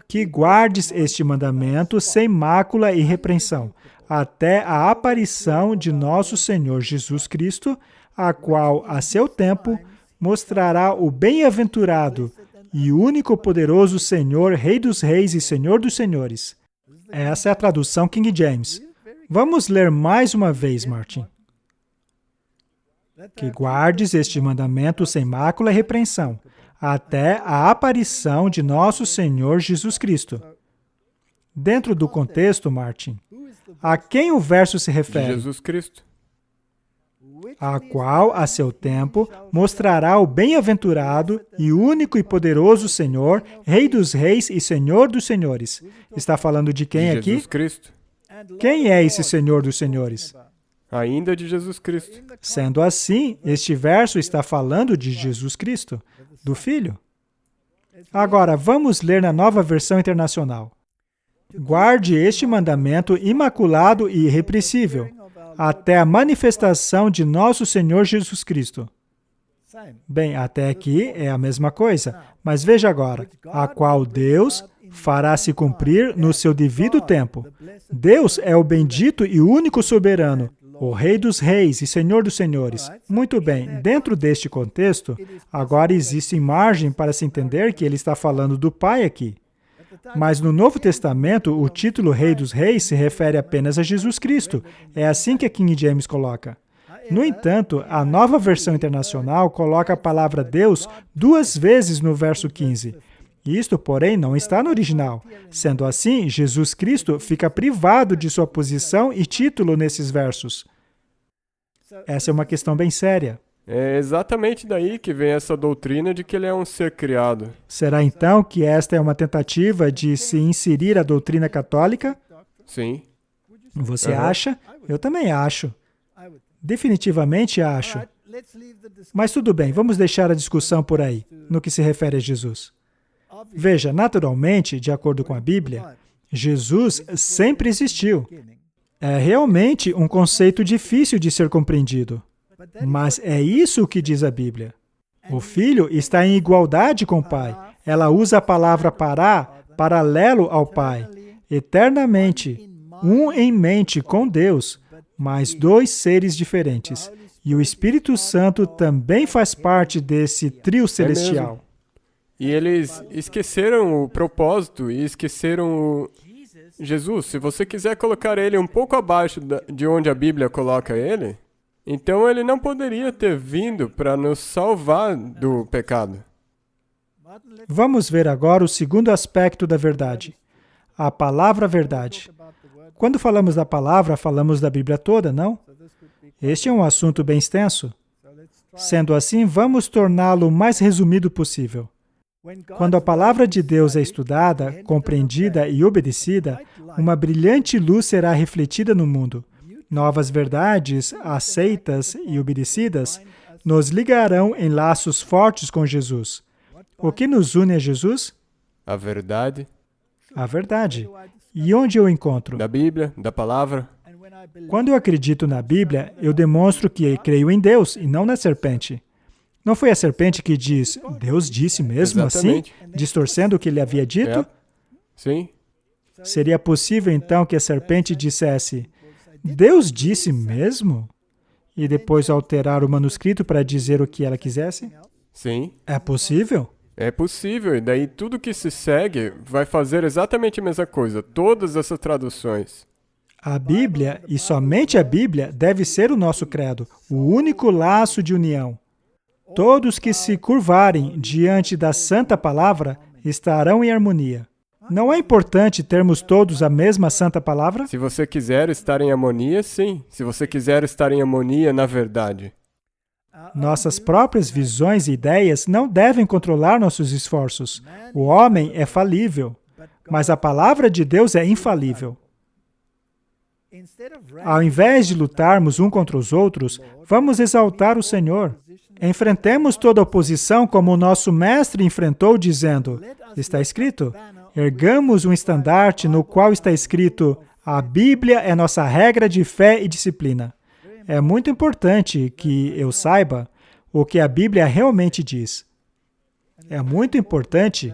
Que guardes este mandamento sem mácula e repreensão, até a aparição de nosso Senhor Jesus Cristo, a qual, a seu tempo, mostrará o bem-aventurado e único poderoso Senhor, Rei dos Reis e Senhor dos Senhores. Essa é a tradução King James. Vamos ler mais uma vez, Martin. Que guardes este mandamento sem mácula e repreensão, até a aparição de nosso Senhor Jesus Cristo. Dentro do contexto, Martin, a quem o verso se refere? Jesus Cristo. A qual, a seu tempo, mostrará o bem-aventurado e único e poderoso Senhor, Rei dos Reis e Senhor dos Senhores. Está falando de quem aqui? Jesus Cristo. Quem é esse Senhor dos Senhores? Ainda de Jesus Cristo. Sendo assim, este verso está falando de Jesus Cristo, do Filho. Agora, vamos ler na Nova Versão Internacional. Guarde este mandamento imaculado e irrepreensível, até a manifestação de nosso Senhor Jesus Cristo. Bem, até aqui é a mesma coisa, mas veja agora, a qual Deus fará se cumprir no seu devido tempo. Deus é o bendito e único soberano, o Rei dos Reis e Senhor dos Senhores. Muito bem, dentro deste contexto, agora existe margem para se entender que ele está falando do Pai aqui. Mas no Novo Testamento, o título Rei dos Reis se refere apenas a Jesus Cristo. É assim que a King James coloca. No entanto, a Nova Versão Internacional coloca a palavra Deus 2 vezes no verso 15. Isto, porém, não está no original. Sendo assim, Jesus Cristo fica privado de sua posição e título nesses versos. Essa é uma questão bem séria. É exatamente daí que vem essa doutrina de que ele é um ser criado. Será então que esta é uma tentativa de se inserir a doutrina católica? Sim. Você acha? Eu também acho. Definitivamente acho. Mas tudo bem, vamos deixar a discussão por aí, no que se refere a Jesus. Veja, naturalmente, de acordo com a Bíblia, Jesus sempre existiu. É realmente um conceito difícil de ser compreendido. Mas é isso que diz a Bíblia. O Filho está em igualdade com o Pai. Ela usa a palavra paralelo ao Pai. Eternamente, um em mente com Deus, mas 2 seres diferentes. E o Espírito Santo também faz parte desse trio celestial. E eles esqueceram o propósito e esqueceram Jesus. Se você quiser colocar ele um pouco abaixo de onde a Bíblia coloca ele, então ele não poderia ter vindo para nos salvar do pecado. Vamos ver agora o segundo aspecto da verdade. A palavra verdade. Quando falamos da palavra, falamos da Bíblia toda, não? Este é um assunto bem extenso. Sendo assim, vamos torná-lo o mais resumido possível. Quando a palavra de Deus é estudada, compreendida e obedecida, uma brilhante luz será refletida no mundo. Novas verdades, aceitas e obedecidas, nos ligarão em laços fortes com Jesus. O que nos une a Jesus? A verdade A verdade. E onde eu encontro? da Bíblia, da palavra. Quando eu acredito na Bíblia, eu demonstro que creio em Deus e não na serpente. Não foi a serpente que diz, Deus disse mesmo Exatamente. assim, distorcendo o que ele havia dito? É. Sim. Seria possível então que a serpente dissesse, Deus disse mesmo? E depois alterar o manuscrito para dizer o que ela quisesse? Sim. É possível? É possível, e daí tudo que se segue vai fazer exatamente a mesma coisa, todas essas traduções. A Bíblia, e somente a Bíblia, deve ser o nosso credo, o único laço de união. Todos que se curvarem diante da Santa Palavra estarão em harmonia. Não é importante termos todos a mesma Santa Palavra? Se você quiser estar em harmonia, sim. Se você quiser estar em harmonia, na verdade. Nossas próprias visões e ideias não devem controlar nossos esforços. O homem é falível, mas a palavra de Deus é infalível. Ao invés de lutarmos um contra os outros, vamos exaltar o Senhor. Enfrentemos toda oposição como o nosso mestre enfrentou, dizendo, está escrito, ergamos um estandarte no qual está escrito, a Bíblia é nossa regra de fé e disciplina. É muito importante que eu saiba o que a Bíblia realmente diz. É muito importante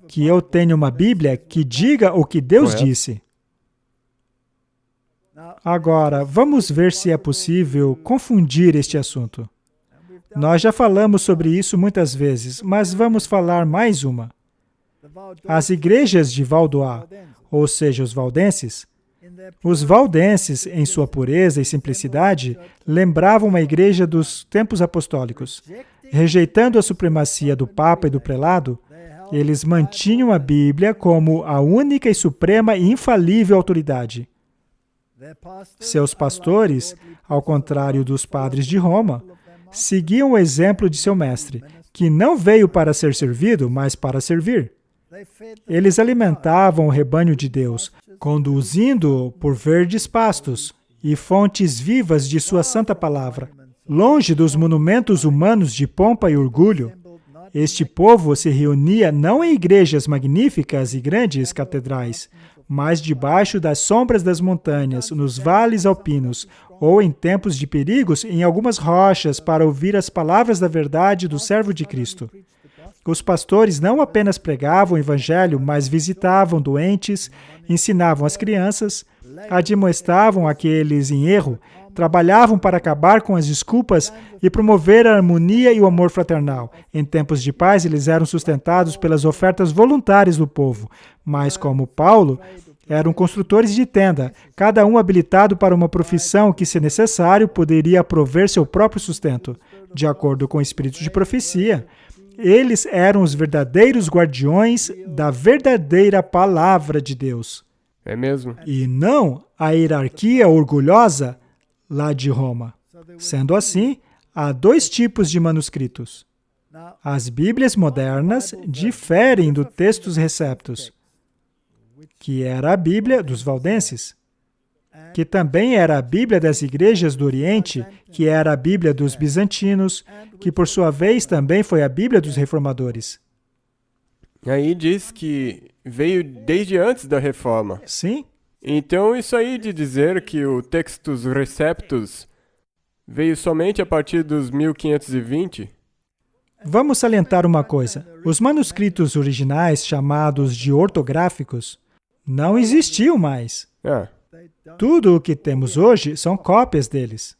que eu tenha uma Bíblia que diga o que Deus Correto. disse. Agora, vamos ver se é possível confundir este assunto. Nós já falamos sobre isso muitas vezes, mas vamos falar mais uma. As igrejas de Vaudois, ou seja, os valdenses, em sua pureza e simplicidade, lembravam uma igreja dos tempos apostólicos. Rejeitando a supremacia do Papa e do prelado, eles mantinham a Bíblia como a única e suprema e infalível autoridade. Seus pastores, ao contrário dos padres de Roma, seguiam o exemplo de seu mestre, que não veio para ser servido, mas para servir. Eles alimentavam o rebanho de Deus, conduzindo-o por verdes pastos e fontes vivas de sua santa palavra, longe dos monumentos humanos de pompa e orgulho. Este povo se reunia não em igrejas magníficas e grandes catedrais, mas debaixo das sombras das montanhas, nos vales alpinos, ou em tempos de perigos, em algumas rochas, para ouvir as palavras da verdade do servo de Cristo. Os pastores não apenas pregavam o evangelho, mas visitavam doentes, ensinavam as crianças, admoestavam aqueles em erro, trabalhavam para acabar com as desculpas e promover a harmonia e o amor fraternal. Em tempos de paz, eles eram sustentados pelas ofertas voluntárias do povo, mas, como Paulo, eram construtores de tenda, cada um habilitado para uma profissão que, se necessário, poderia prover seu próprio sustento, de acordo com o espírito de profecia. Eles eram os verdadeiros guardiões da verdadeira palavra de Deus. É mesmo? E não a hierarquia orgulhosa lá de Roma. Sendo assim, há dois tipos de manuscritos. As Bíblias modernas diferem do Textus Receptus, que era a Bíblia dos valdenses, que também era a Bíblia das igrejas do Oriente, que era a Bíblia dos bizantinos, que por sua vez também foi a Bíblia dos reformadores. Aí diz que veio desde antes da reforma. Sim? Então isso aí de dizer que o Textus Receptus veio somente a partir dos 1520... Vamos salientar uma coisa. Os manuscritos originais, chamados de ortográficos, não existiam mais. Ah, Tudo o que temos hoje são cópias deles.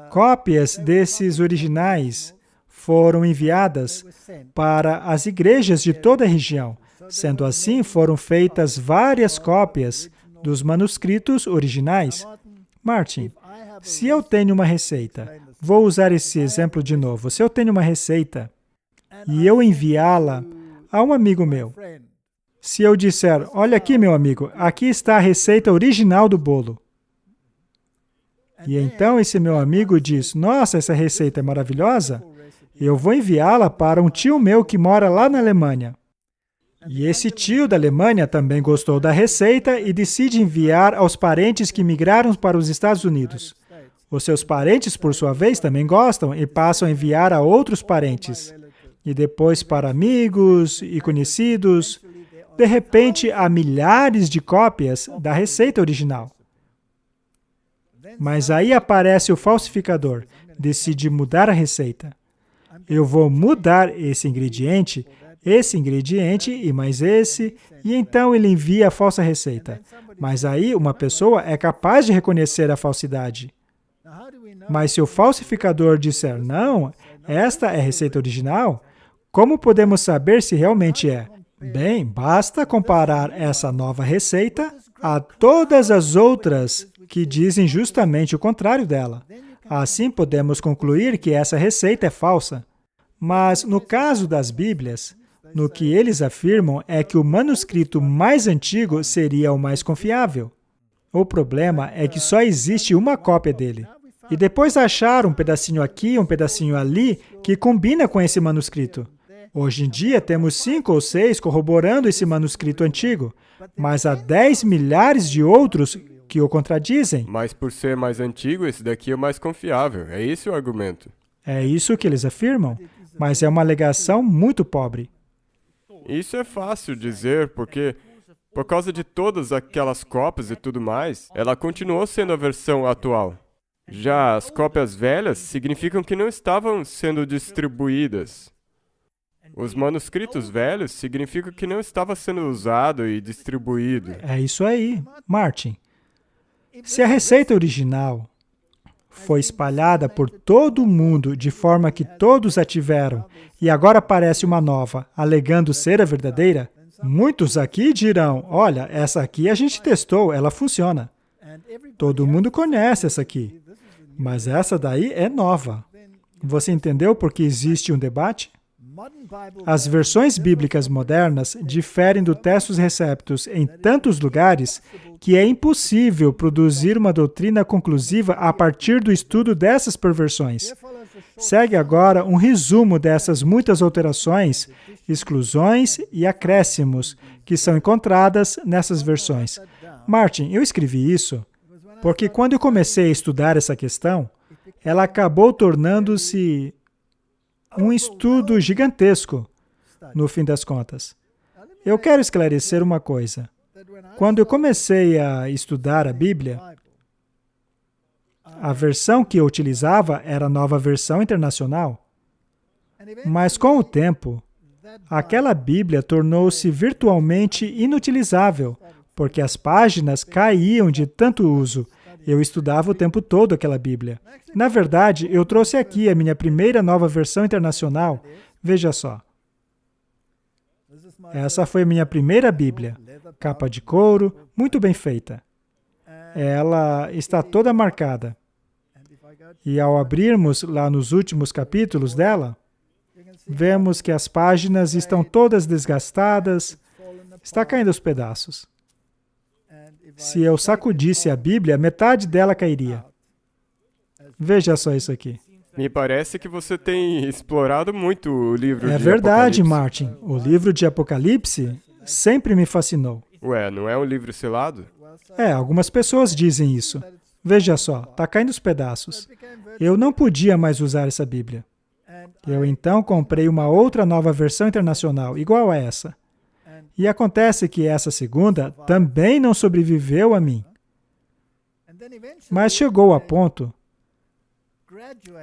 Cópias desses originais foram enviadas para as igrejas de toda a região. Sendo assim, foram feitas várias cópias dos manuscritos originais. Martin, se eu tenho uma receita, vou usar esse exemplo de novo. Se eu tenho uma receita e eu enviá-la a um amigo meu, se eu disser, olha aqui, meu amigo, aqui está a receita original do bolo. E então esse meu amigo diz, nossa, essa receita é maravilhosa, eu vou enviá-la para um tio meu que mora lá na Alemanha. E esse tio da Alemanha também gostou da receita e decide enviar aos parentes que migraram para os Estados Unidos. Os seus parentes, por sua vez, também gostam e passam a enviar a outros parentes. E depois para amigos e conhecidos. De repente, há milhares de cópias da receita original. Mas aí aparece o falsificador, decide mudar a receita. Eu vou mudar esse ingrediente e mais esse, e então ele envia a falsa receita. Mas aí uma pessoa é capaz de reconhecer a falsidade. Mas se o falsificador disser, não, esta é a receita original, como podemos saber se realmente é? Bem, basta comparar essa nova receita a todas as outras que dizem justamente o contrário dela. Assim podemos concluir que essa receita é falsa. Mas no caso das Bíblias, no que eles afirmam é que o manuscrito mais antigo seria o mais confiável. O problema é que só existe uma cópia dele. E depois acharam um pedacinho aqui, um pedacinho ali, que combina com esse manuscrito. Hoje em dia temos 5 ou 6 corroborando esse manuscrito antigo, mas há 10 milhares de outros que o contradizem. Mas por ser mais antigo, esse daqui é o mais confiável. É esse o argumento. É isso que eles afirmam, mas é uma alegação muito pobre. Isso é fácil dizer, porque por causa de todas aquelas cópias e tudo mais, ela continuou sendo a versão atual. Já as cópias velhas significam que não estavam sendo distribuídas. Os manuscritos velhos significam que não estava sendo usado e distribuído. É isso aí, Martin. Se a receita original foi espalhada por todo o mundo de forma que todos a tiveram e agora aparece uma nova, alegando ser a verdadeira, muitos aqui dirão, olha, essa aqui a gente testou, ela funciona. Todo mundo conhece essa aqui, mas essa daí é nova. Você entendeu por que existe um debate? As versões bíblicas modernas diferem do Textus Receptus em tantos lugares que é impossível produzir uma doutrina conclusiva a partir do estudo dessas perversões. Segue agora um resumo dessas muitas alterações, exclusões e acréscimos que são encontradas nessas versões. Martin, eu escrevi isso porque quando eu comecei a estudar essa questão, ela acabou tornando-se um estudo gigantesco, no fim das contas. Eu quero esclarecer uma coisa. Quando eu comecei a estudar a Bíblia, a versão que eu utilizava era a Nova Versão Internacional. Mas com o tempo, aquela Bíblia tornou-se virtualmente inutilizável, porque as páginas caíam de tanto uso. Eu estudava o tempo todo aquela Bíblia. Na verdade, eu trouxe aqui a minha primeira Nova Versão Internacional. Veja só. Essa foi a minha primeira Bíblia. Capa de couro, muito bem feita. Ela está toda marcada. E ao abrirmos lá nos últimos capítulos dela, vemos que as páginas estão todas desgastadas, está caindo aos pedaços. Se eu sacudisse a Bíblia, metade dela cairia. Veja só isso aqui. Me parece que você tem explorado muito o livro de É verdade, Apocalipse. Martin. O livro de Apocalipse sempre me fascinou. Ué, não é um livro selado? Algumas pessoas dizem isso. Veja só, está caindo aos pedaços. Eu não podia mais usar essa Bíblia. Eu então comprei uma outra Nova Versão Internacional, igual a essa. E acontece que essa segunda também não sobreviveu a mim. Mas chegou a ponto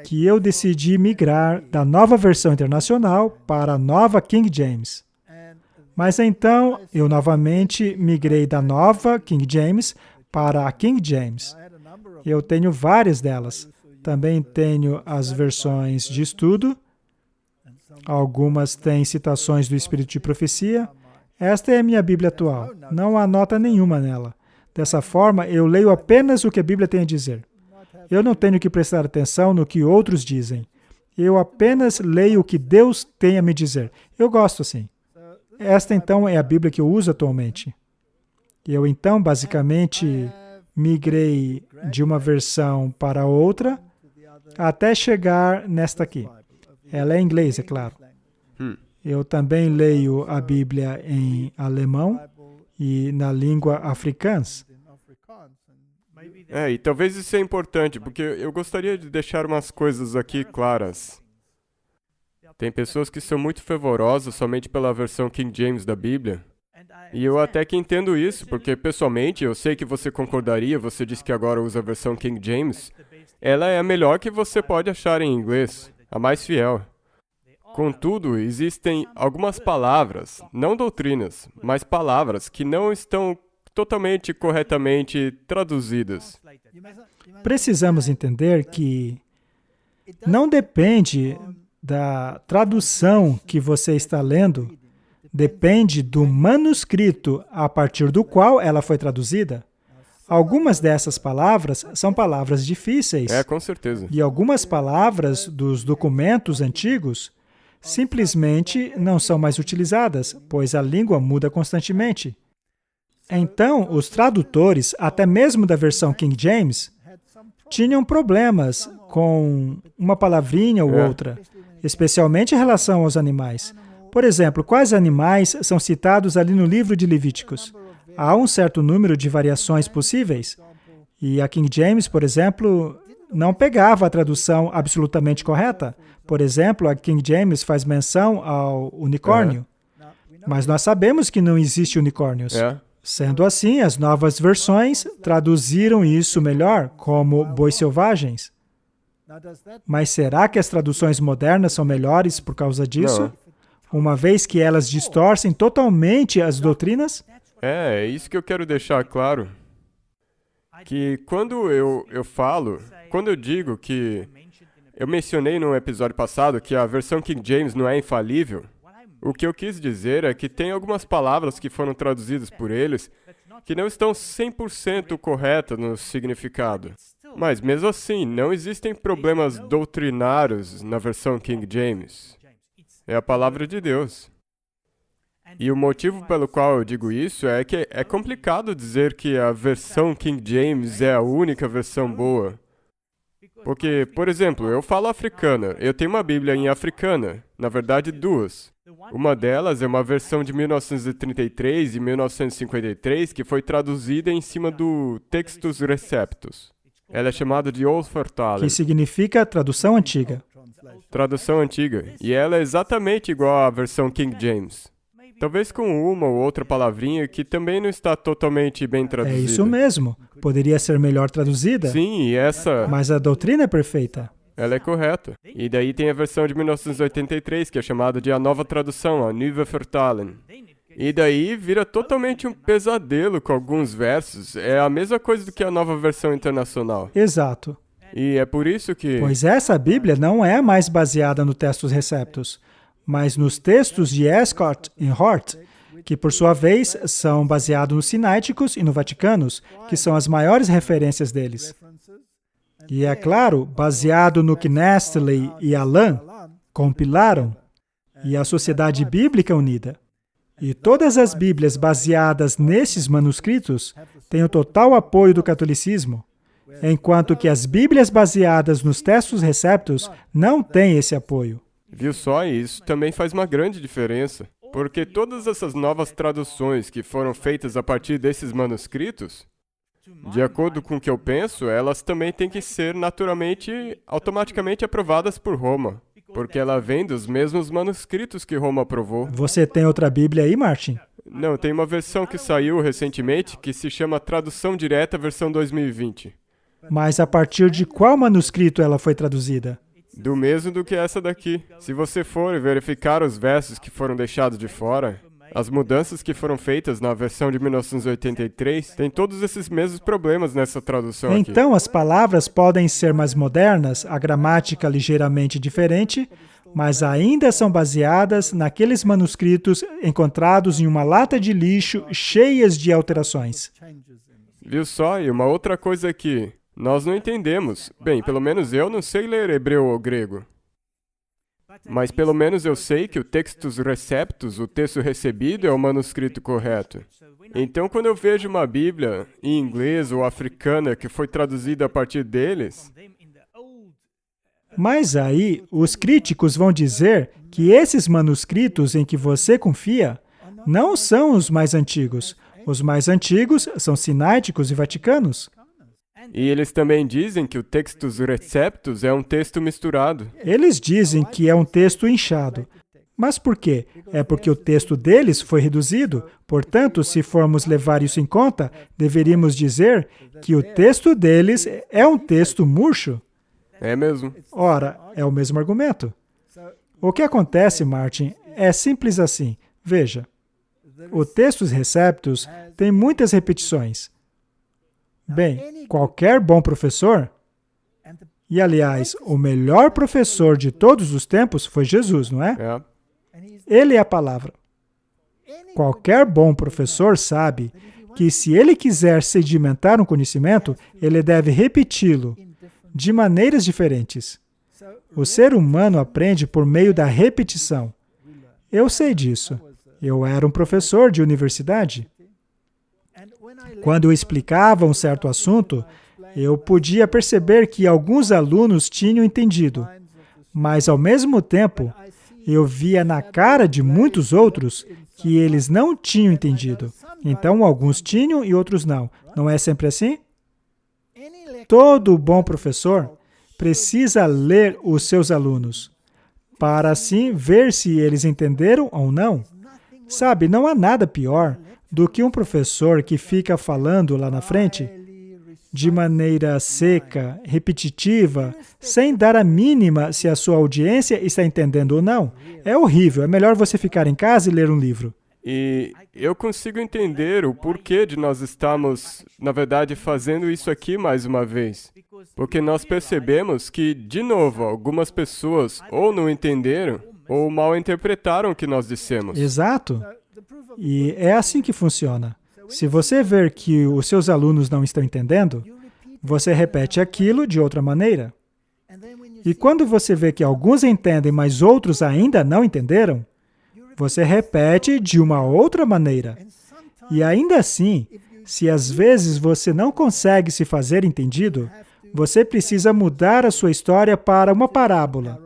que eu decidi migrar da Nova Versão Internacional para a Nova King James. Mas então, eu novamente migrei da Nova King James para a King James. Eu tenho várias delas. Também tenho as versões de estudo. Algumas têm citações do Espírito de Profecia. Esta é a minha Bíblia atual. Não há nota nenhuma nela. Dessa forma, eu leio apenas o que a Bíblia tem a dizer. Eu não tenho que prestar atenção no que outros dizem. Eu apenas leio o que Deus tem a me dizer. Eu gosto assim. Esta, então, é a Bíblia que eu uso atualmente. Eu, então, basicamente, migrei de uma versão para outra até chegar nesta aqui. Ela é em inglês, é claro. Eu também leio a Bíblia em alemão e na língua afrikaans. E talvez isso seja importante, porque eu gostaria de deixar umas coisas aqui claras. Tem pessoas que são muito fervorosas somente pela versão King James da Bíblia. E eu até que entendo isso, porque pessoalmente eu sei que você concordaria, você disse que agora usa a versão King James. Ela é a melhor que você pode achar em inglês, a mais fiel. Contudo, existem algumas palavras, não doutrinas, mas palavras que não estão totalmente corretamente traduzidas. Precisamos entender que não depende da tradução que você está lendo, depende do manuscrito a partir do qual ela foi traduzida. Algumas dessas palavras são palavras difíceis. Com certeza. E algumas palavras dos documentos antigos simplesmente não são mais utilizadas, pois a língua muda constantemente. Então, os tradutores, até mesmo da versão King James, tinham problemas com uma palavrinha ou outra, especialmente em relação aos animais. Por exemplo, quais animais são citados ali no livro de Levíticos? Há um certo número de variações possíveis. E a King James, por exemplo, não pegava a tradução absolutamente correta. Por exemplo, a King James faz menção ao unicórnio. Mas nós sabemos que não existe unicórnios. Sendo assim, as novas versões traduziram isso melhor como bois selvagens. Mas será que as traduções modernas são melhores por causa disso? Uma vez que elas distorcem totalmente as doutrinas? É isso que eu quero deixar claro. Que quando eu digo que eu mencionei no episódio passado que a versão King James não é infalível, o que eu quis dizer é que tem algumas palavras que foram traduzidas por eles que não estão 100% corretas no significado. Mas, mesmo assim, não existem problemas doutrinários na versão King James. É a palavra de Deus. E o motivo pelo qual eu digo isso é que é complicado dizer que a versão King James é a única versão boa. Porque, por exemplo, eu falo africana, eu tenho uma Bíblia em africana, na verdade duas. Uma delas é uma versão de 1933 e 1953 que foi traduzida em cima do Textus Receptus. Ela é chamada de Old Vertalen. Que significa tradução antiga. Tradução antiga. E ela é exatamente igual à versão King James. Talvez com uma ou outra palavrinha que também não está totalmente bem traduzida. É isso mesmo. Poderia ser melhor traduzida. Sim, e essa... Mas a doutrina é perfeita. Ela é correta. E daí tem a versão de 1983, que é chamada de a nova tradução, a Nieuwe Vertaling. E daí vira totalmente um pesadelo com alguns versos. É a mesma coisa do que a nova versão internacional. Exato. E é por isso que... Pois essa Bíblia não é mais baseada no Textus Receptus, mas nos textos de Escott e Hort, que por sua vez são baseados nos Sináiticos e no Vaticanos, que são as maiores referências deles. E é claro, baseado no que Nestle e Alan compilaram, e a Sociedade Bíblica Unida. E todas as Bíblias baseadas nesses manuscritos têm o total apoio do catolicismo, enquanto que as Bíblias baseadas nos Textus Receptus não têm esse apoio. Viu só? E isso também faz uma grande diferença. Porque todas essas novas traduções que foram feitas a partir desses manuscritos, de acordo com o que eu penso, elas também têm que ser automaticamente aprovadas por Roma. Porque ela vem dos mesmos manuscritos que Roma aprovou. Você tem outra Bíblia aí, Martin? Não, tem uma versão que saiu recentemente que se chama Tradução Direta versão 2020. Mas a partir de qual manuscrito ela foi traduzida? Do mesmo do que essa daqui. Se você for verificar os versos que foram deixados de fora, as mudanças que foram feitas na versão de 1983, tem todos esses mesmos problemas nessa tradução aqui. Então, as palavras podem ser mais modernas, a gramática ligeiramente diferente, mas ainda são baseadas naqueles manuscritos encontrados em uma lata de lixo cheias de alterações. Viu só? E uma outra coisa aqui. Nós não entendemos. Bem, pelo menos eu não sei ler hebreu ou grego. Mas pelo menos eu sei que o Textus Receptus, o texto recebido, é o manuscrito correto. Então, quando eu vejo uma Bíblia em inglês ou africana que foi traduzida a partir deles, Mas aí, os críticos vão dizer que esses manuscritos em que você confia não são os mais antigos. Os mais antigos são sináiticos e vaticanos. E eles também dizem que o Textus Receptus é um texto misturado. Eles dizem que é um texto inchado. Mas por quê? É porque o texto deles foi reduzido. Portanto, se formos levar isso em conta, deveríamos dizer que o texto deles é um texto murcho. É mesmo. Ora, é o mesmo argumento. O que acontece, Martin, é simples assim. Veja, o Textus Receptus tem muitas repetições. Bem, qualquer bom professor, e aliás, o melhor professor de todos os tempos foi Jesus, não é? É. Ele é a palavra. Qualquer bom professor sabe que se ele quiser sedimentar um conhecimento, ele deve repeti-lo de maneiras diferentes. O ser humano aprende por meio da repetição. Eu sei disso. Eu era um professor de universidade. Quando eu explicava um certo assunto, eu podia perceber que alguns alunos tinham entendido, mas ao mesmo tempo, eu via na cara de muitos outros que eles não tinham entendido. Então, alguns tinham e outros não. Não é sempre assim? Todo bom professor precisa ler os seus alunos, para assim ver se eles entenderam ou não. Sabe, não há nada pior do que um professor que fica falando lá na frente de maneira seca, repetitiva, sem dar a mínima se a sua audiência está entendendo ou não. É horrível, é melhor você ficar em casa e ler um livro. E eu consigo entender o porquê de nós estarmos, na verdade, fazendo isso aqui mais uma vez. Porque nós percebemos que, de novo, algumas pessoas ou não entenderam ou mal interpretaram o que nós dissemos. Exato. E é assim que funciona. Se você ver que os seus alunos não estão entendendo, você repete aquilo de outra maneira. E quando você vê que alguns entendem, mas outros ainda não entenderam, você repete de uma outra maneira. E ainda assim, se às vezes você não consegue se fazer entendido, você precisa mudar a sua história para uma parábola.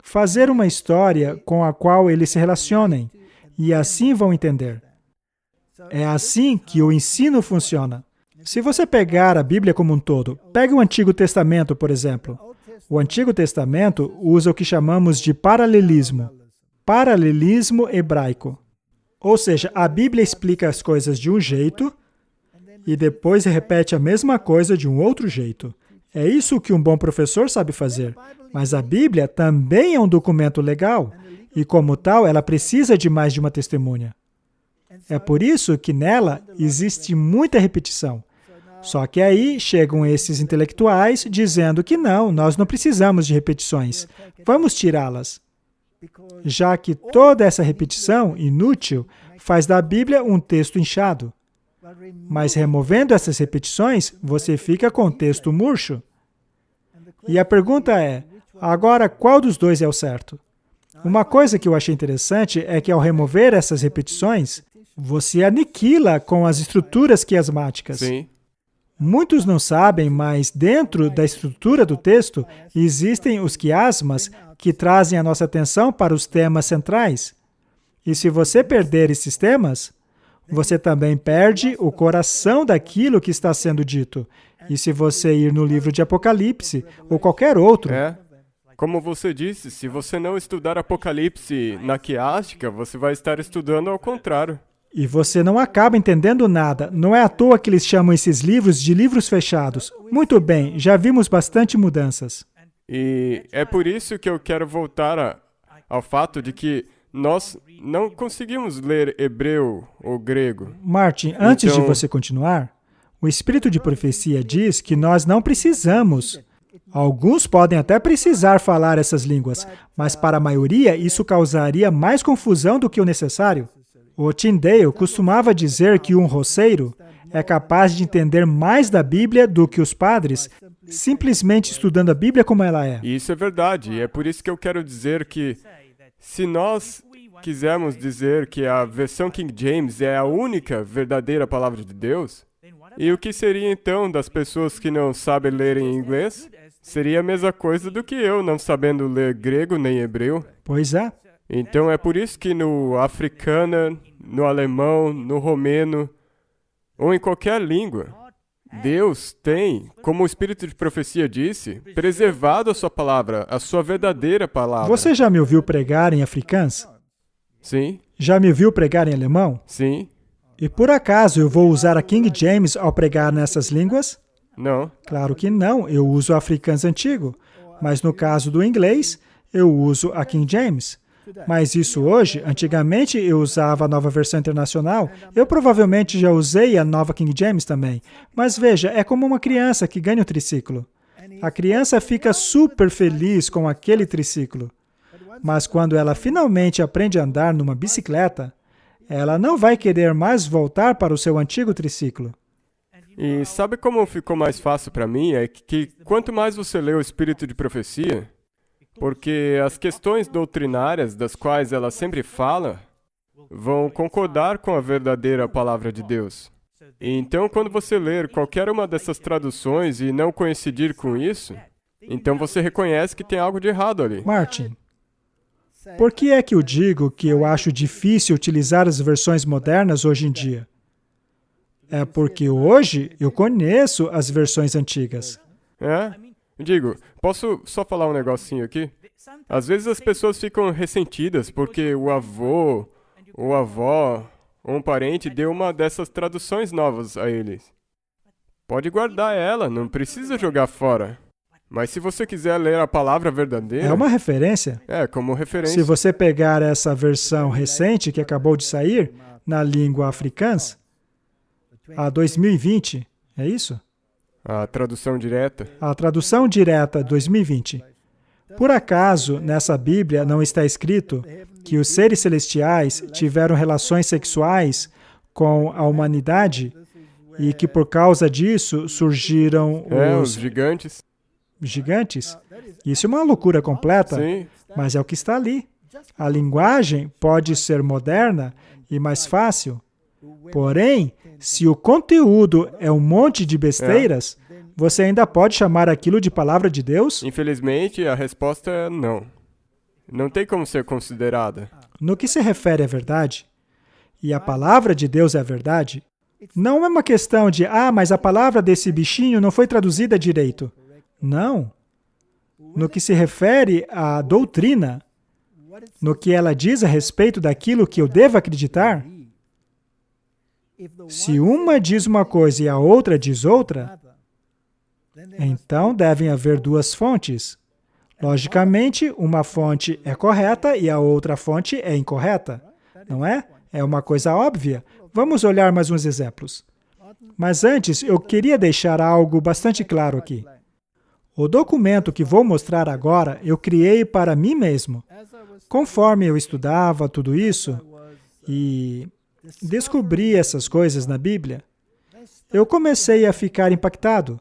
Fazer uma história com a qual eles se relacionem, e assim vão entender. É assim que o ensino funciona. Se você pegar a Bíblia como um todo, pegue o Antigo Testamento, por exemplo. O Antigo Testamento usa o que chamamos de paralelismo. Paralelismo hebraico. Ou seja, a Bíblia explica as coisas de um jeito e depois repete a mesma coisa de um outro jeito. É isso que um bom professor sabe fazer. Mas a Bíblia também é um documento legal e, como tal, ela precisa de mais de uma testemunha. É por isso que nela existe muita repetição. Só que aí chegam esses intelectuais dizendo que não, nós não precisamos de repetições. Vamos tirá-las. Já que toda essa repetição inútil faz da Bíblia um texto inchado. Mas removendo essas repetições, você fica com o texto murcho. E a pergunta é, agora qual dos dois é o certo? Uma coisa que eu achei interessante é que ao remover essas repetições, você aniquila com as estruturas quiasmáticas. Sim. Muitos não sabem, mas dentro da estrutura do texto existem os quiasmas que trazem a nossa atenção para os temas centrais. E se você perder esses temas, você também perde o coração daquilo que está sendo dito. E se você ir no livro de Apocalipse, ou qualquer outro, como você disse, se você não estudar Apocalipse na quiástica, você vai estar estudando ao contrário. e você não acaba entendendo nada. Não é à toa que eles chamam esses livros de livros fechados. Muito bem, já vimos bastante mudanças. E é por isso que eu quero voltar ao fato de que nós não conseguimos ler hebreu ou grego. Martin, antes de você continuar, o Espírito de Profecia diz que nós não precisamos. Alguns podem até precisar falar essas línguas, mas para a maioria isso causaria mais confusão do que o necessário. O Tyndale costumava dizer que um roceiro é capaz de entender mais da Bíblia do que os padres, simplesmente estudando a Bíblia como ela é. Isso é verdade, e é por isso que eu quero dizer que se nós quisermos dizer que a versão King James é a única verdadeira palavra de Deus, e o que seria então das pessoas que não sabem ler em inglês? seria a mesma coisa do que eu, não sabendo ler grego nem hebreu. Pois é. Então é por isso que no africano, no alemão, no romeno, ou em qualquer língua, Deus tem, como o Espírito de Profecia disse, preservado a sua palavra, a sua verdadeira palavra. Você já me ouviu pregar em africans? Sim, Já me ouviu pregar em alemão? sim, E por acaso eu vou usar a King James ao pregar nessas línguas? não. Claro que não, eu uso o africans antigo. Mas no caso do inglês, eu uso a King James. Mas isso hoje, antigamente eu usava a nova versão internacional, eu provavelmente já usei a nova King James também. Mas veja, é como uma criança que ganha o triciclo. A criança fica super feliz com aquele triciclo. Mas quando ela finalmente aprende a andar numa bicicleta, ela não vai querer mais voltar para o seu antigo triciclo. E sabe como ficou mais fácil para mim? É que quanto mais você lê o Espírito de Profecia, porque as questões doutrinárias das quais ela sempre fala vão concordar com a verdadeira palavra de Deus. E então, quando você ler qualquer uma dessas traduções e não coincidir com isso, então você reconhece que tem algo de errado ali. Martin, por que é que eu digo que eu acho difícil utilizar as versões modernas hoje em dia? É porque hoje eu conheço as versões antigas. É? Digo, posso só falar um negocinho aqui? Às vezes as pessoas ficam ressentidas porque o avô, ou a avó, ou um parente deu uma dessas traduções novas a eles. Pode guardar ela, não precisa jogar fora. Mas se você quiser ler a palavra verdadeira... É uma referência. É, como referência. Se você pegar essa versão recente que acabou de sair, na língua africans, a 2020, é isso? A tradução direta. A tradução direta 2020. Por acaso, nessa Bíblia não está escrito que os seres celestiais tiveram relações sexuais com a humanidade e que por causa disso surgiram Os gigantes. gigantes? Isso é uma loucura completa, Sim. mas é o que está ali. A linguagem pode ser moderna e mais fácil, porém, se o conteúdo é um monte de besteiras, você ainda pode chamar aquilo de palavra de Deus? Infelizmente, a resposta é não. Não tem como ser considerada. No que se refere à verdade, e a palavra de Deus é a verdade, não é uma questão de, mas a palavra desse bichinho não foi traduzida direito. Não. No que se refere à doutrina, no que ela diz a respeito daquilo que eu devo acreditar, se uma diz uma coisa e a outra diz outra, então devem haver duas fontes. Logicamente, uma fonte é correta e a outra fonte é incorreta, não é? É uma coisa óbvia. Vamos olhar mais uns exemplos. Mas antes, eu queria deixar algo bastante claro aqui. O documento que vou mostrar agora, eu criei para mim mesmo. Conforme eu estudava tudo isso e descobri essas coisas na Bíblia, eu comecei a ficar impactado.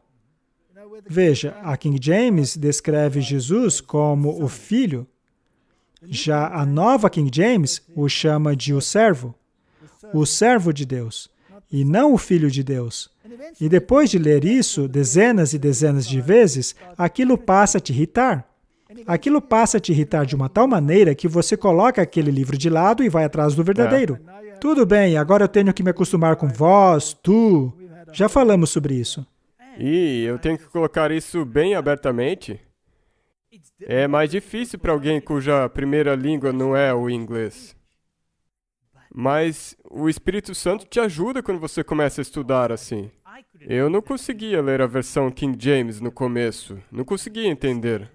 Veja, a King James descreve Jesus como o Filho. Já a nova King James o chama de o servo de Deus, e não o Filho de Deus. E depois de ler isso dezenas e dezenas de vezes, aquilo passa a te irritar. Aquilo passa a te irritar de uma tal maneira que você coloca aquele livro de lado e vai atrás do verdadeiro. Tudo bem, agora eu tenho que me acostumar com vós, tu. Já falamos sobre isso. E eu tenho que colocar isso bem abertamente. É mais difícil para alguém cuja primeira língua não é o inglês. Mas o Espírito Santo te ajuda quando você começa a estudar assim. Eu não conseguia ler a versão King James no começo, não conseguia entender.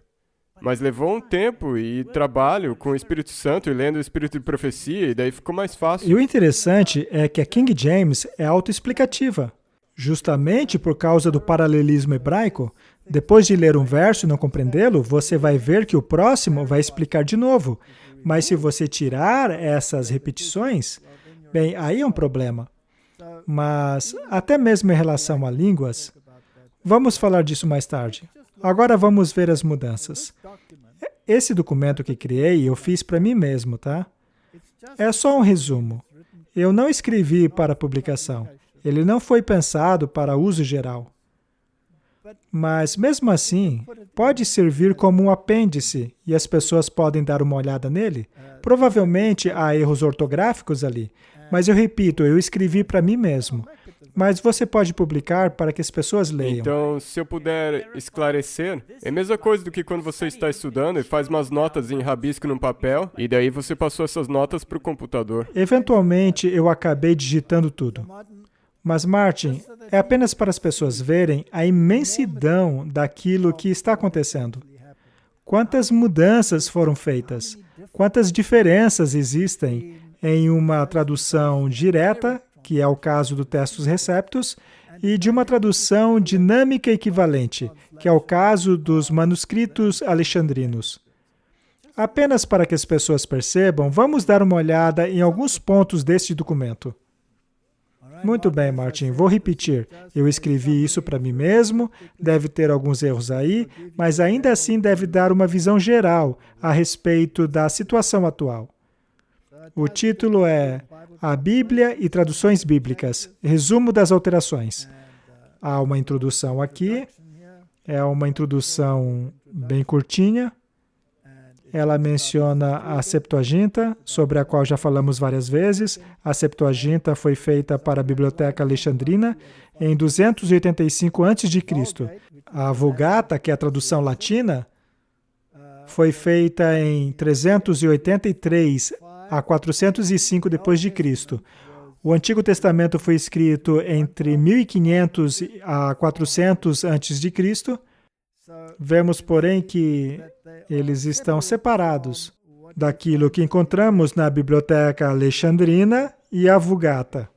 Mas levou um tempo e trabalho com o Espírito Santo e lendo o Espírito de Profecia, e daí ficou mais fácil. E o interessante é que a King James é autoexplicativa. Justamente por causa do paralelismo hebraico, depois de ler um verso e não compreendê-lo, você vai ver que o próximo vai explicar de novo. Mas se você tirar essas repetições, bem, aí é um problema. Mas, até mesmo em relação a línguas, vamos falar disso mais tarde. Agora vamos ver as mudanças. Esse documento que criei, eu fiz para mim mesmo, tá? É só um resumo. Eu não escrevi para publicação. Ele não foi pensado para uso geral. Mas, mesmo assim, pode servir como um apêndice e as pessoas podem dar uma olhada nele. Provavelmente há erros ortográficos ali, mas eu repito, eu escrevi para mim mesmo. Mas você pode publicar para que as pessoas leiam. Então, se eu puder esclarecer, é a mesma coisa do que quando você está estudando e faz umas notas em rabisco num papel, e daí você passou essas notas para o computador. Eventualmente, eu acabei digitando tudo. Mas, Martin, é apenas para as pessoas verem a imensidão daquilo que está acontecendo. Quantas mudanças foram feitas? Quantas diferenças existem em uma tradução direta, que é o caso do Textus Receptus, e de uma tradução dinâmica equivalente, que é o caso dos manuscritos alexandrinos. Apenas para que as pessoas percebam, vamos dar uma olhada em alguns pontos deste documento. Muito bem, Martin, vou repetir. Eu escrevi isso para mim mesmo, deve ter alguns erros aí, mas ainda assim deve dar uma visão geral a respeito da situação atual. O título é A Bíblia e Traduções Bíblicas, resumo das alterações. Há uma introdução aqui, é uma introdução bem curtinha. Ela menciona a Septuaginta, sobre a qual já falamos várias vezes. A Septuaginta foi feita para a Biblioteca Alexandrina em 285 a.C. A Vulgata, que é a tradução latina, foi feita em 383 a 405 d.C. O Antigo Testamento foi escrito entre 1500 a 400 a.C. Vemos, porém, que eles estão separados daquilo que encontramos na Biblioteca Alexandrina e a Vulgata.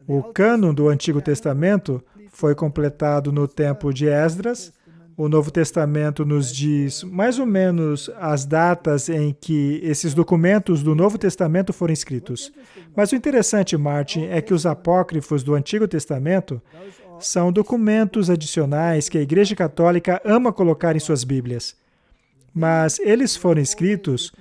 O cânon do Antigo Testamento foi completado no tempo de Esdras. O Novo Testamento nos diz mais ou menos as datas em que esses documentos do Novo Testamento foram escritos. Mas o interessante, Martin, é que os apócrifos do Antigo Testamento são documentos adicionais que a Igreja Católica ama colocar em suas Bíblias. Mas eles foram escritos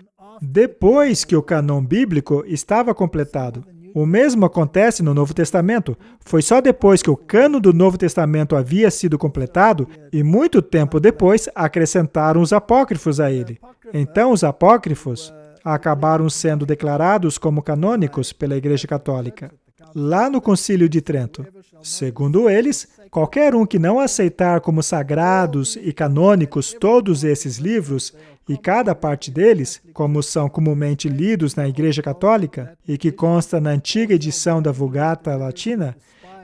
depois que o cânon bíblico estava completado. O mesmo acontece no Novo Testamento. Foi só depois que o cânon do Novo Testamento havia sido completado e muito tempo depois acrescentaram os apócrifos a ele. Então, os apócrifos acabaram sendo declarados como canônicos pela Igreja Católica. Lá no Concílio de Trento, segundo eles, qualquer um que não aceitar como sagrados e canônicos todos esses livros e cada parte deles, como são comumente lidos na Igreja Católica e que consta na antiga edição da Vulgata Latina,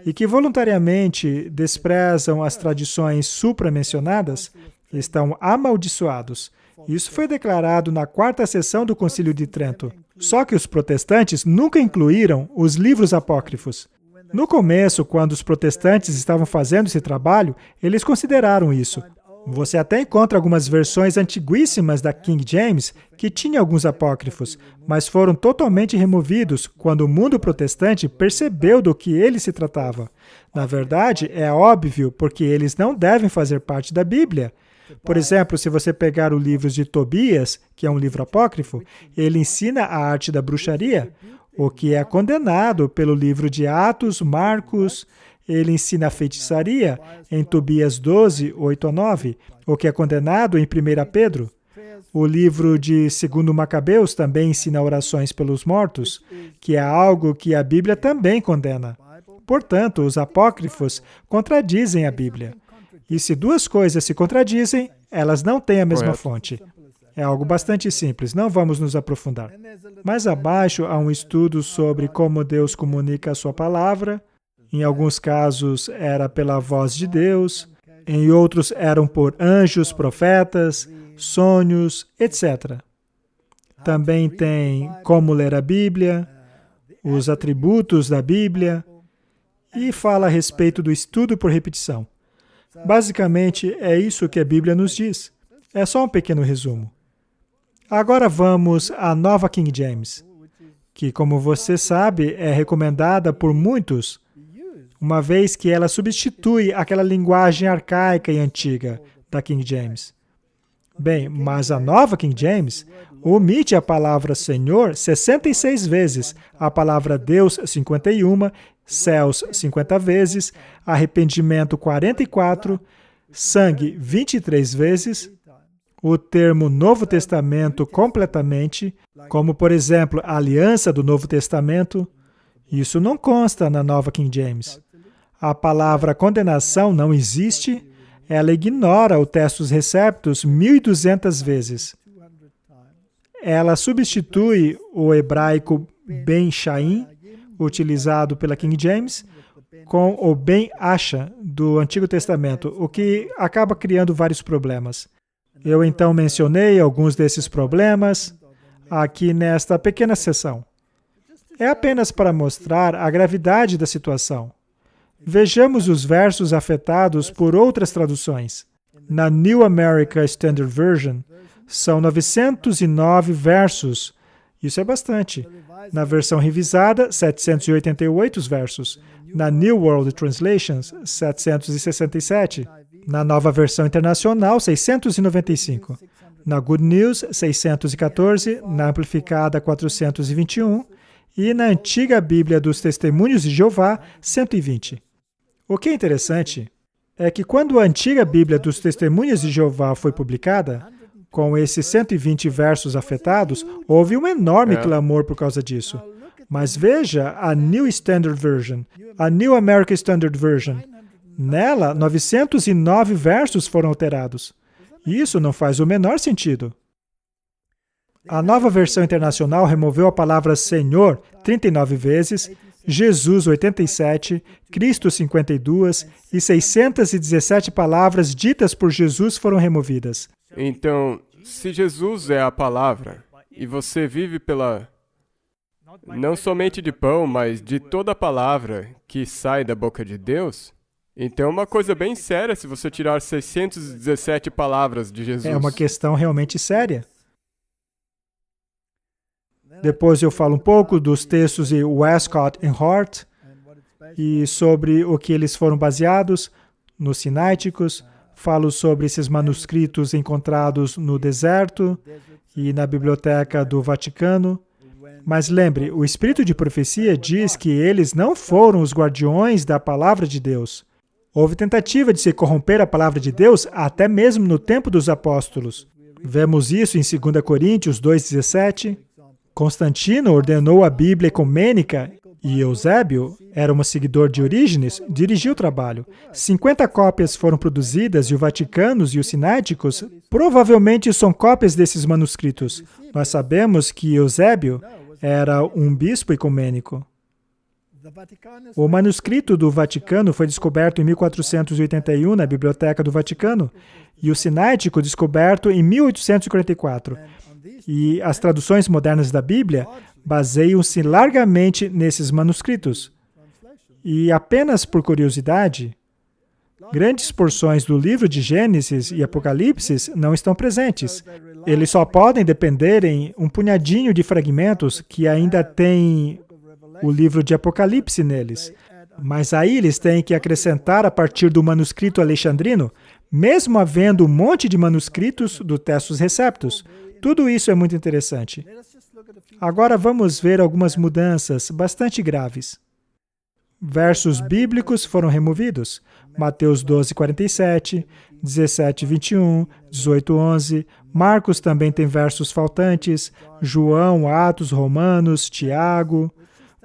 e que voluntariamente desprezam as tradições supramencionadas, estão amaldiçoados. Isso foi declarado na 4ª sessão do Concílio de Trento. Só que os protestantes nunca incluíram os livros apócrifos. No começo, quando os protestantes estavam fazendo esse trabalho, eles consideraram isso. Você até encontra algumas versões antiguíssimas da King James que tinham alguns apócrifos, mas foram totalmente removidos quando o mundo protestante percebeu do que ele se tratava. Na verdade, é óbvio, porque eles não devem fazer parte da Bíblia. Por exemplo, se você pegar o livro de Tobias, que é um livro apócrifo, ele ensina a arte da bruxaria, o que é condenado pelo livro de Atos, Marcos. Ele ensina a feitiçaria em Tobias 12, 8 a 9, o que é condenado em 1 Pedro. O livro de 2 Macabeus também ensina orações pelos mortos, que é algo que a Bíblia também condena. Portanto, os apócrifos contradizem a Bíblia. E se duas coisas se contradizem, elas não têm a mesma fonte. É algo bastante simples, não vamos nos aprofundar. Mais abaixo há um estudo sobre como Deus comunica a sua palavra. Em alguns casos era pela voz de Deus, em outros eram por anjos, profetas, sonhos, etc. Também tem como ler a Bíblia, os atributos da Bíblia, e fala a respeito do estudo por repetição. Basicamente, é isso que a Bíblia nos diz. É só um pequeno resumo. Agora vamos à nova King James, que, como você sabe, é recomendada por muitos, uma vez que ela substitui aquela linguagem arcaica e antiga da King James. Bem, mas a nova King James, omite a palavra Senhor 66 vezes, a palavra Deus 51, céus 50 vezes, arrependimento 44, sangue 23 vezes, o termo Novo Testamento completamente, como, por exemplo, a aliança do Novo Testamento. Isso não consta na Nova King James. A palavra condenação não existe, ela ignora o Testus Receptus 1.200 vezes. Ela substitui o hebraico Ben Shaim, utilizado pela King James, com o Ben Asha do Antigo Testamento, o que acaba criando vários problemas. Eu então mencionei alguns desses problemas aqui nesta pequena sessão. É apenas para mostrar a gravidade da situação. Vejamos os versos afetados por outras traduções. Na New American Standard Version, são 909 versos. Isso é bastante. Na versão revisada, 788 versos. Na New World Translations, 767. Na nova versão internacional, 695. Na Good News, 614. Na amplificada, 421. E na antiga Bíblia dos Testemunhos de Jeová, 120. O que é interessante é que quando a antiga Bíblia dos Testemunhos de Jeová foi publicada, com esses 120 versos afetados, houve um enorme clamor por causa disso. Mas veja a New Standard Version, a New American Standard Version. Nela, 909 versos foram alterados. Isso não faz o menor sentido. A nova versão internacional removeu a palavra Senhor 39 vezes, Jesus 87, Cristo 52 e 617 palavras ditas por Jesus foram removidas. Então, se Jesus é a palavra, e você vive não somente de pão, mas de toda a palavra que sai da boca de Deus, então é uma coisa bem séria se você tirar 617 palavras de Jesus. É uma questão realmente séria. Depois eu falo um pouco dos textos de Westcott e Hort e sobre o que eles foram baseados, nos Sináiticos. Falo sobre esses manuscritos encontrados no deserto e na biblioteca do Vaticano. Mas lembre, o Espírito de Profecia diz que eles não foram os guardiões da palavra de Deus. Houve tentativa de se corromper a palavra de Deus até mesmo no tempo dos apóstolos. Vemos isso em 2 Coríntios 2,17. Constantino ordenou a Bíblia ecumênica e Eusébio, era um seguidor de Orígenes, dirigiu o trabalho. 50 cópias foram produzidas e os Vaticanos e os Sináiticos provavelmente são cópias desses manuscritos. Nós sabemos que Eusébio era um bispo ecumênico. O manuscrito do Vaticano foi descoberto em 1481 na Biblioteca do Vaticano e o Sináitico descoberto em 1844. E as traduções modernas da Bíblia baseiam-se largamente nesses manuscritos. E apenas por curiosidade, grandes porções do livro de Gênesis e Apocalipse não estão presentes. Eles só podem depender em um punhadinho de fragmentos que ainda têm o livro de Apocalipse neles. Mas aí eles têm que acrescentar a partir do manuscrito alexandrino, mesmo havendo um monte de manuscritos do Testus Receptus. Tudo isso é muito interessante. Agora vamos ver algumas mudanças bastante graves. Versos bíblicos foram removidos. Mateus 12:47, 17:21, 18:11. Marcos também tem versos faltantes. João, Atos, Romanos, Tiago.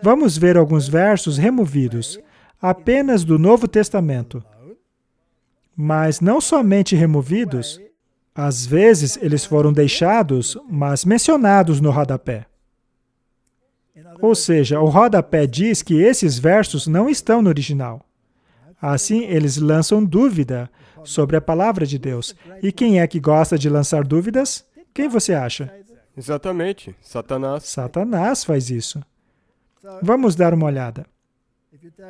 Vamos ver alguns versos removidos, apenas do Novo Testamento. Mas não somente removidos, às vezes eles foram deixados, mas mencionados no rodapé. Ou seja, o rodapé diz que esses versos não estão no original. Assim, eles lançam dúvida sobre a palavra de Deus. E quem é que gosta de lançar dúvidas? Quem você acha? Exatamente, Satanás. Satanás faz isso. Vamos dar uma olhada.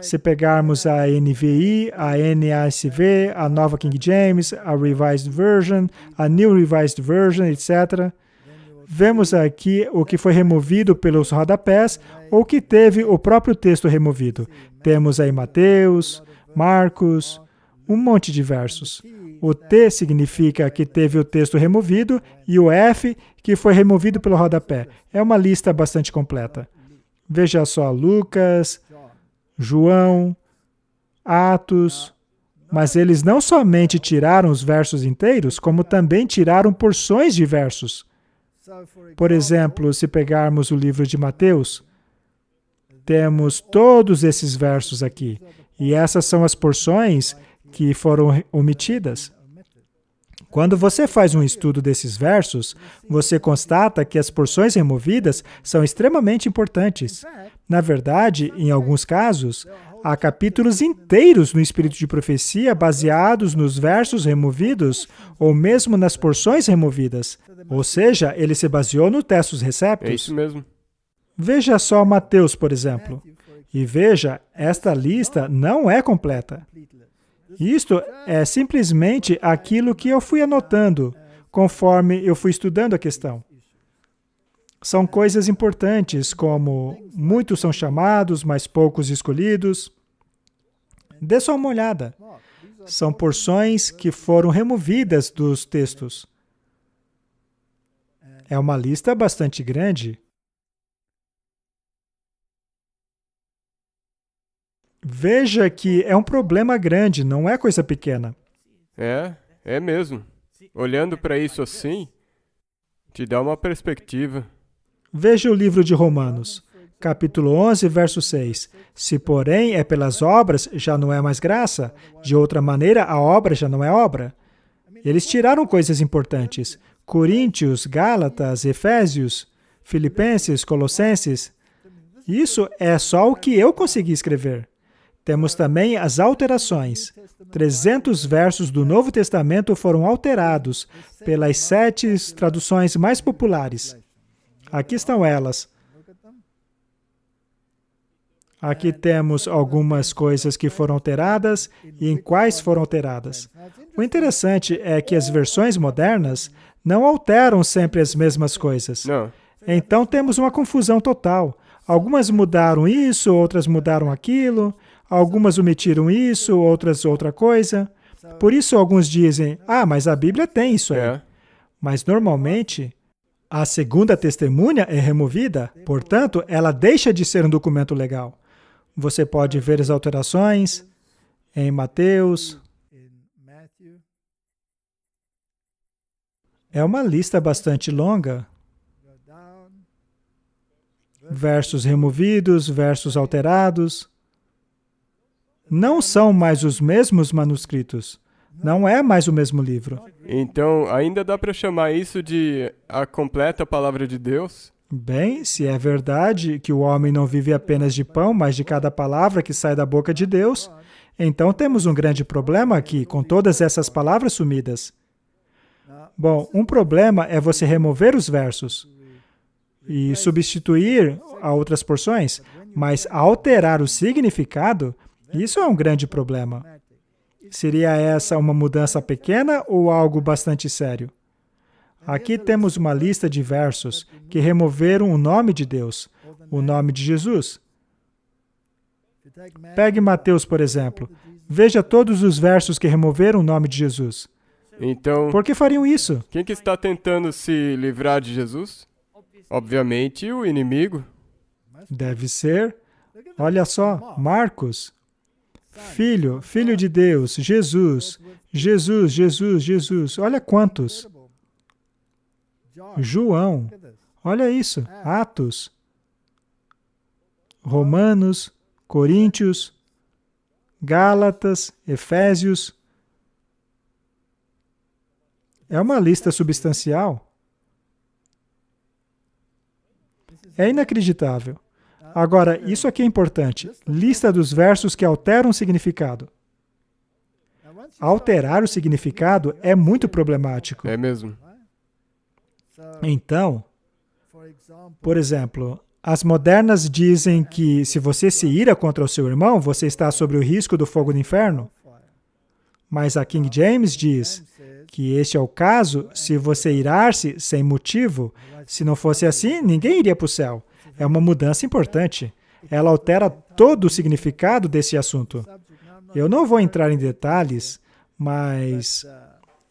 Se pegarmos a NVI, a NASV, a Nova King James, a Revised Version, a New Revised Version, etc., vemos aqui o que foi removido pelos rodapés ou que teve o próprio texto removido. Temos aí Mateus, Marcos, um monte de versos. O T significa que teve o texto removido e o F que foi removido pelo rodapé. É uma lista bastante completa. Veja só, Lucas, João, Atos, mas eles não somente tiraram os versos inteiros, como também tiraram porções de versos. Por exemplo, se pegarmos o livro de Mateus, temos todos esses versos aqui, e essas são as porções que foram omitidas. Quando você faz um estudo desses versos, você constata que as porções removidas são extremamente importantes. Na verdade, em alguns casos, há capítulos inteiros no Espírito de Profecia baseados nos versos removidos ou mesmo nas porções removidas. Ou seja, ele se baseou no Testos Receptus. É isso mesmo. Veja só Mateus, por exemplo. E veja, esta lista não é completa. Isto é simplesmente aquilo que eu fui anotando conforme eu fui estudando a questão. São coisas importantes, como muitos são chamados, mas poucos escolhidos. Dê só uma olhada. São porções que foram removidas dos textos. É uma lista bastante grande. Veja que é um problema grande, não é coisa pequena. É mesmo. Olhando para isso assim, te dá uma perspectiva. Veja o livro de Romanos, capítulo 11, verso 6. Se, porém, é pelas obras, já não é mais graça. De outra maneira, a obra já não é obra. Eles tiraram coisas importantes. Coríntios, Gálatas, Efésios, Filipenses, Colossenses. Isso é só o que eu consegui escrever. Temos também as alterações. 300 versos do Novo Testamento foram alterados pelas 7 traduções mais populares. Aqui estão elas. Aqui temos algumas coisas que foram alteradas e em quais foram alteradas. O interessante é que as versões modernas não alteram sempre as mesmas coisas. Não. Então temos uma confusão total. Algumas mudaram isso, outras mudaram aquilo. Algumas omitiram isso, outras outra coisa. Por isso alguns dizem, mas a Bíblia tem isso aí. Mas normalmente, a segunda testemunha é removida, portanto, ela deixa de ser um documento legal. Você pode ver as alterações em Mateus. É uma lista bastante longa. Versos removidos, versos alterados. Não são mais os mesmos manuscritos. Não é mais o mesmo livro. Então, ainda dá para chamar isso de a completa palavra de Deus? Bem, se é verdade que o homem não vive apenas de pão, mas de cada palavra que sai da boca de Deus, então temos um grande problema aqui, com todas essas palavras sumidas. Bom, um problema é você remover os versos e substituir a outras porções, mas alterar o significado, isso é um grande problema. Seria essa uma mudança pequena ou algo bastante sério? Aqui temos uma lista de versos que removeram o nome de Deus, o nome de Jesus. Pegue Mateus, por exemplo. Veja todos os versos que removeram o nome de Jesus. Então, Por que fariam isso? quem que está tentando se livrar de Jesus? Obviamente, o inimigo. Deve ser, olha só, Marcos. Filho de Deus, Jesus, Jesus, Jesus, Jesus. Olha quantos. João, olha isso, Atos, Romanos, Coríntios, Gálatas, Efésios. É uma lista substancial. É inacreditável. Agora, isso aqui é importante. Lista dos versos que alteram o significado. Alterar o significado é muito problemático. É mesmo. Então, por exemplo, as modernas dizem que se você se ira contra o seu irmão, você está sob o risco do fogo do inferno. Mas a King James diz que este é o caso se você irar-se sem motivo. Se não fosse assim, ninguém iria para o céu. É uma mudança importante. Ela altera todo o significado desse assunto. Eu não vou entrar em detalhes, Mas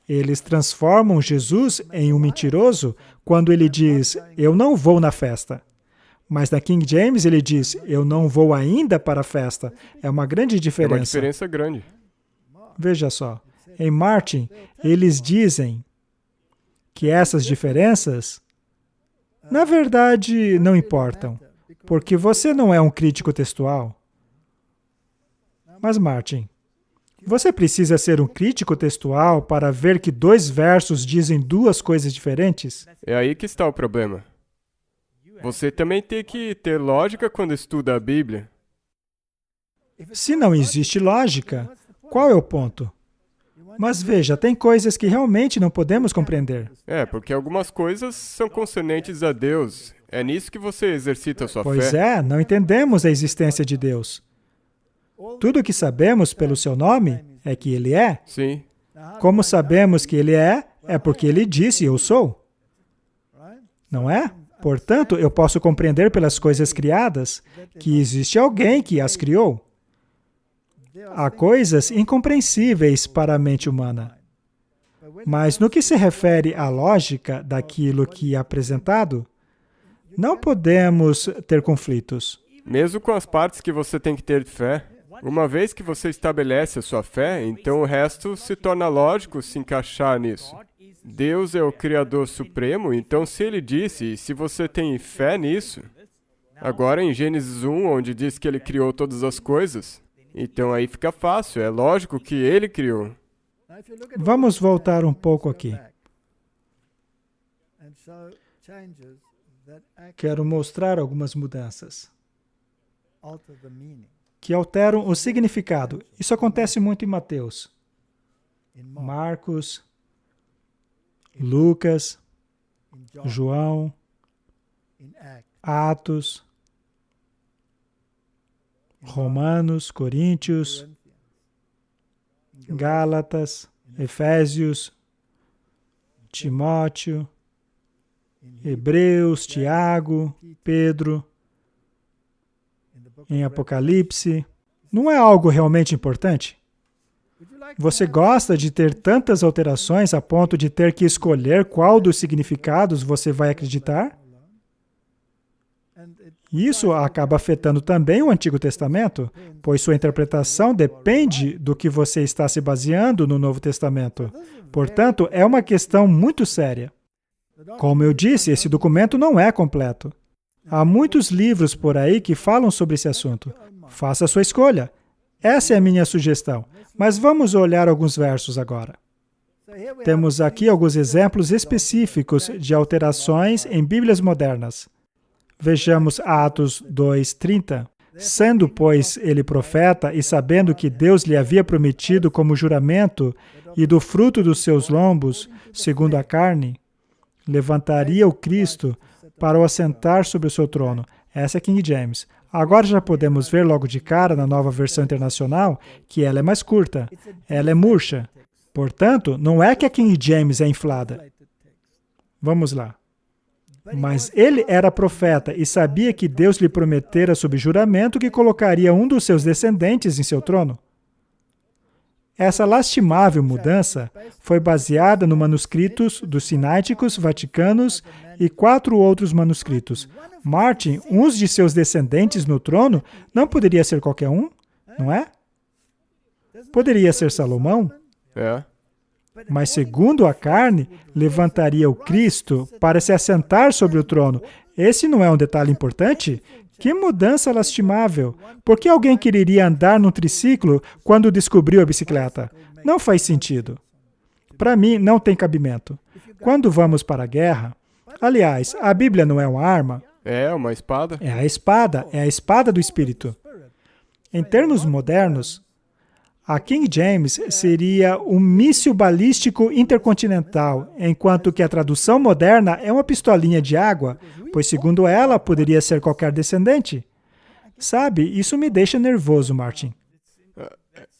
eles transformam Jesus em um mentiroso quando ele diz, eu não vou na festa. Mas na King James ele diz, eu não vou ainda para a festa. É uma grande diferença. É uma diferença grande. Veja só, em Martin, eles dizem que essas diferenças, na verdade, não importam, porque você não é um crítico textual. Mas, Martin, você precisa ser um crítico textual para ver que 2 versos dizem 2 coisas diferentes? É aí que está o problema. Você também tem que ter lógica quando estuda a Bíblia. Se não existe lógica, qual é o ponto? Mas veja, tem coisas que realmente não podemos compreender. É, porque algumas coisas são concernentes a Deus. É nisso que você exercita a sua Pois fé. é, não entendemos a existência de Deus. Tudo o que sabemos pelo seu nome é que Ele é. Sim. Como sabemos que Ele é porque Ele disse, eu sou. Não é? Portanto, eu posso compreender pelas coisas criadas que existe alguém que as criou. Há coisas incompreensíveis para a mente humana. Mas no que se refere à lógica daquilo que é apresentado, não podemos ter conflitos. Mesmo com as partes que você tem que ter de fé. Uma vez que você estabelece a sua fé, então o resto se torna lógico se encaixar nisso. Deus é o Criador Supremo, então se Ele disse, e se você tem fé nisso, agora em Gênesis 1, onde diz que Ele criou todas as coisas, então aí fica fácil, é lógico que Ele criou. Vamos voltar um pouco aqui. Quero mostrar algumas mudanças que alteram o significado. Isso acontece muito em Mateus, Marcos, Lucas, João, Atos, Romanos, Coríntios, Gálatas, Efésios, Timóteo, Hebreus, Tiago, Pedro, em Apocalipse. Não é algo realmente importante? Você gosta de ter tantas alterações a ponto de ter que escolher qual dos significados você vai acreditar? Isso acaba afetando também o Antigo Testamento, pois sua interpretação depende do que você está se baseando no Novo Testamento. Portanto, é uma questão muito séria. Como eu disse, esse documento não é completo. Há muitos livros por aí que falam sobre esse assunto. Faça a sua escolha. Essa é a minha sugestão. Mas vamos olhar alguns versos agora. Temos aqui alguns exemplos específicos de alterações em Bíblias modernas. Vejamos Atos 2:30. Sendo, pois, ele profeta, e sabendo que Deus lhe havia prometido como juramento, e do fruto dos seus lombos, segundo a carne, levantaria o Cristo para o assentar sobre o seu trono. Essa é King James. Agora já podemos ver logo de cara, na nova versão internacional, que ela é mais curta. Ela é murcha. Portanto, não é que a King James é inflada. Vamos lá. Mas ele era profeta e sabia que Deus lhe prometera sob juramento que colocaria um dos seus descendentes em seu trono. Essa lastimável mudança foi baseada nos manuscritos dos Sináiticos, Vaticanos e 4 outros manuscritos. Martin, um de seus descendentes no trono, não poderia ser qualquer um, não é? Poderia ser Salomão? É. Mas segundo a carne, levantaria o Cristo para se assentar sobre o trono. Esse não é um detalhe importante? Que mudança lastimável! Por que alguém quereria andar num triciclo quando descobriu a bicicleta? Não faz sentido. Para mim, não tem cabimento. Quando vamos para a guerra... Aliás, a Bíblia não é uma arma? É uma espada. É a espada do Espírito. Em termos modernos, a King James seria um míssil balístico intercontinental, enquanto que a tradução moderna é uma pistolinha de água, pois, segundo ela, poderia ser qualquer descendente. Sabe, isso me deixa nervoso, Martin.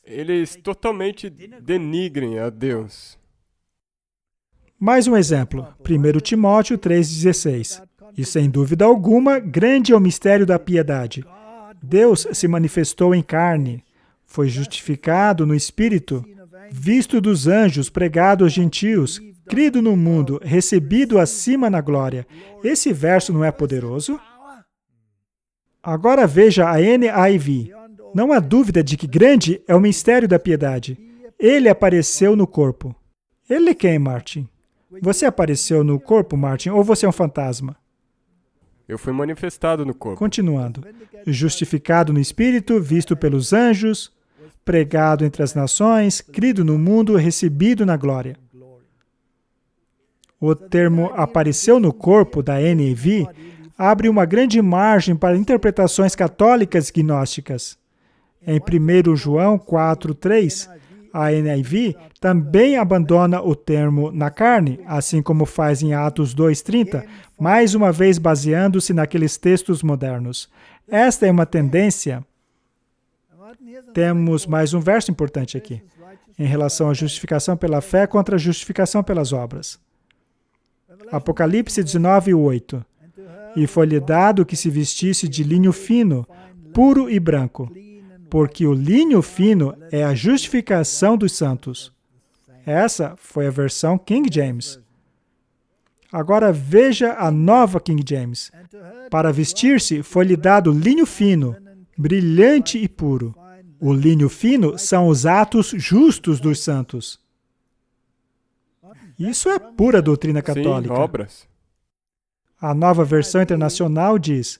Eles totalmente denigrem a Deus. Mais um exemplo, 1 Timóteo 3,16. E sem dúvida alguma, grande é o mistério da piedade. Deus se manifestou em carne, foi justificado no Espírito visto dos anjos, pregado aos gentios, crido no mundo, recebido acima na glória. Esse verso não é poderoso? Agora veja a NIV. Não há dúvida de que grande é o mistério da piedade. Ele apareceu no corpo. Ele quem, Martin? Você apareceu no corpo, Martin, ou você é um fantasma? Eu fui manifestado no corpo. Continuando. Justificado no Espírito, visto pelos anjos, pregado entre as nações, crido no mundo, recebido na glória. O termo apareceu no corpo, da NIV, abre uma grande margem para interpretações católicas e gnósticas. Em 1 João 4:3, a NIV também abandona o termo na carne, assim como faz em Atos 2:30, mais uma vez baseando-se naqueles textos modernos. Esta é uma tendência. Temos mais um verso importante aqui, em relação à justificação pela fé contra a justificação pelas obras. Apocalipse 19:8. E foi-lhe dado que se vestisse de linho fino, puro e branco, porque o linho fino é a justificação dos santos. Essa foi a versão King James. Agora veja a nova King James. Para vestir-se, foi-lhe dado linho fino, brilhante e puro. O linho fino são os atos justos dos santos. Isso é pura doutrina católica. Sim, obras. A nova versão internacional diz: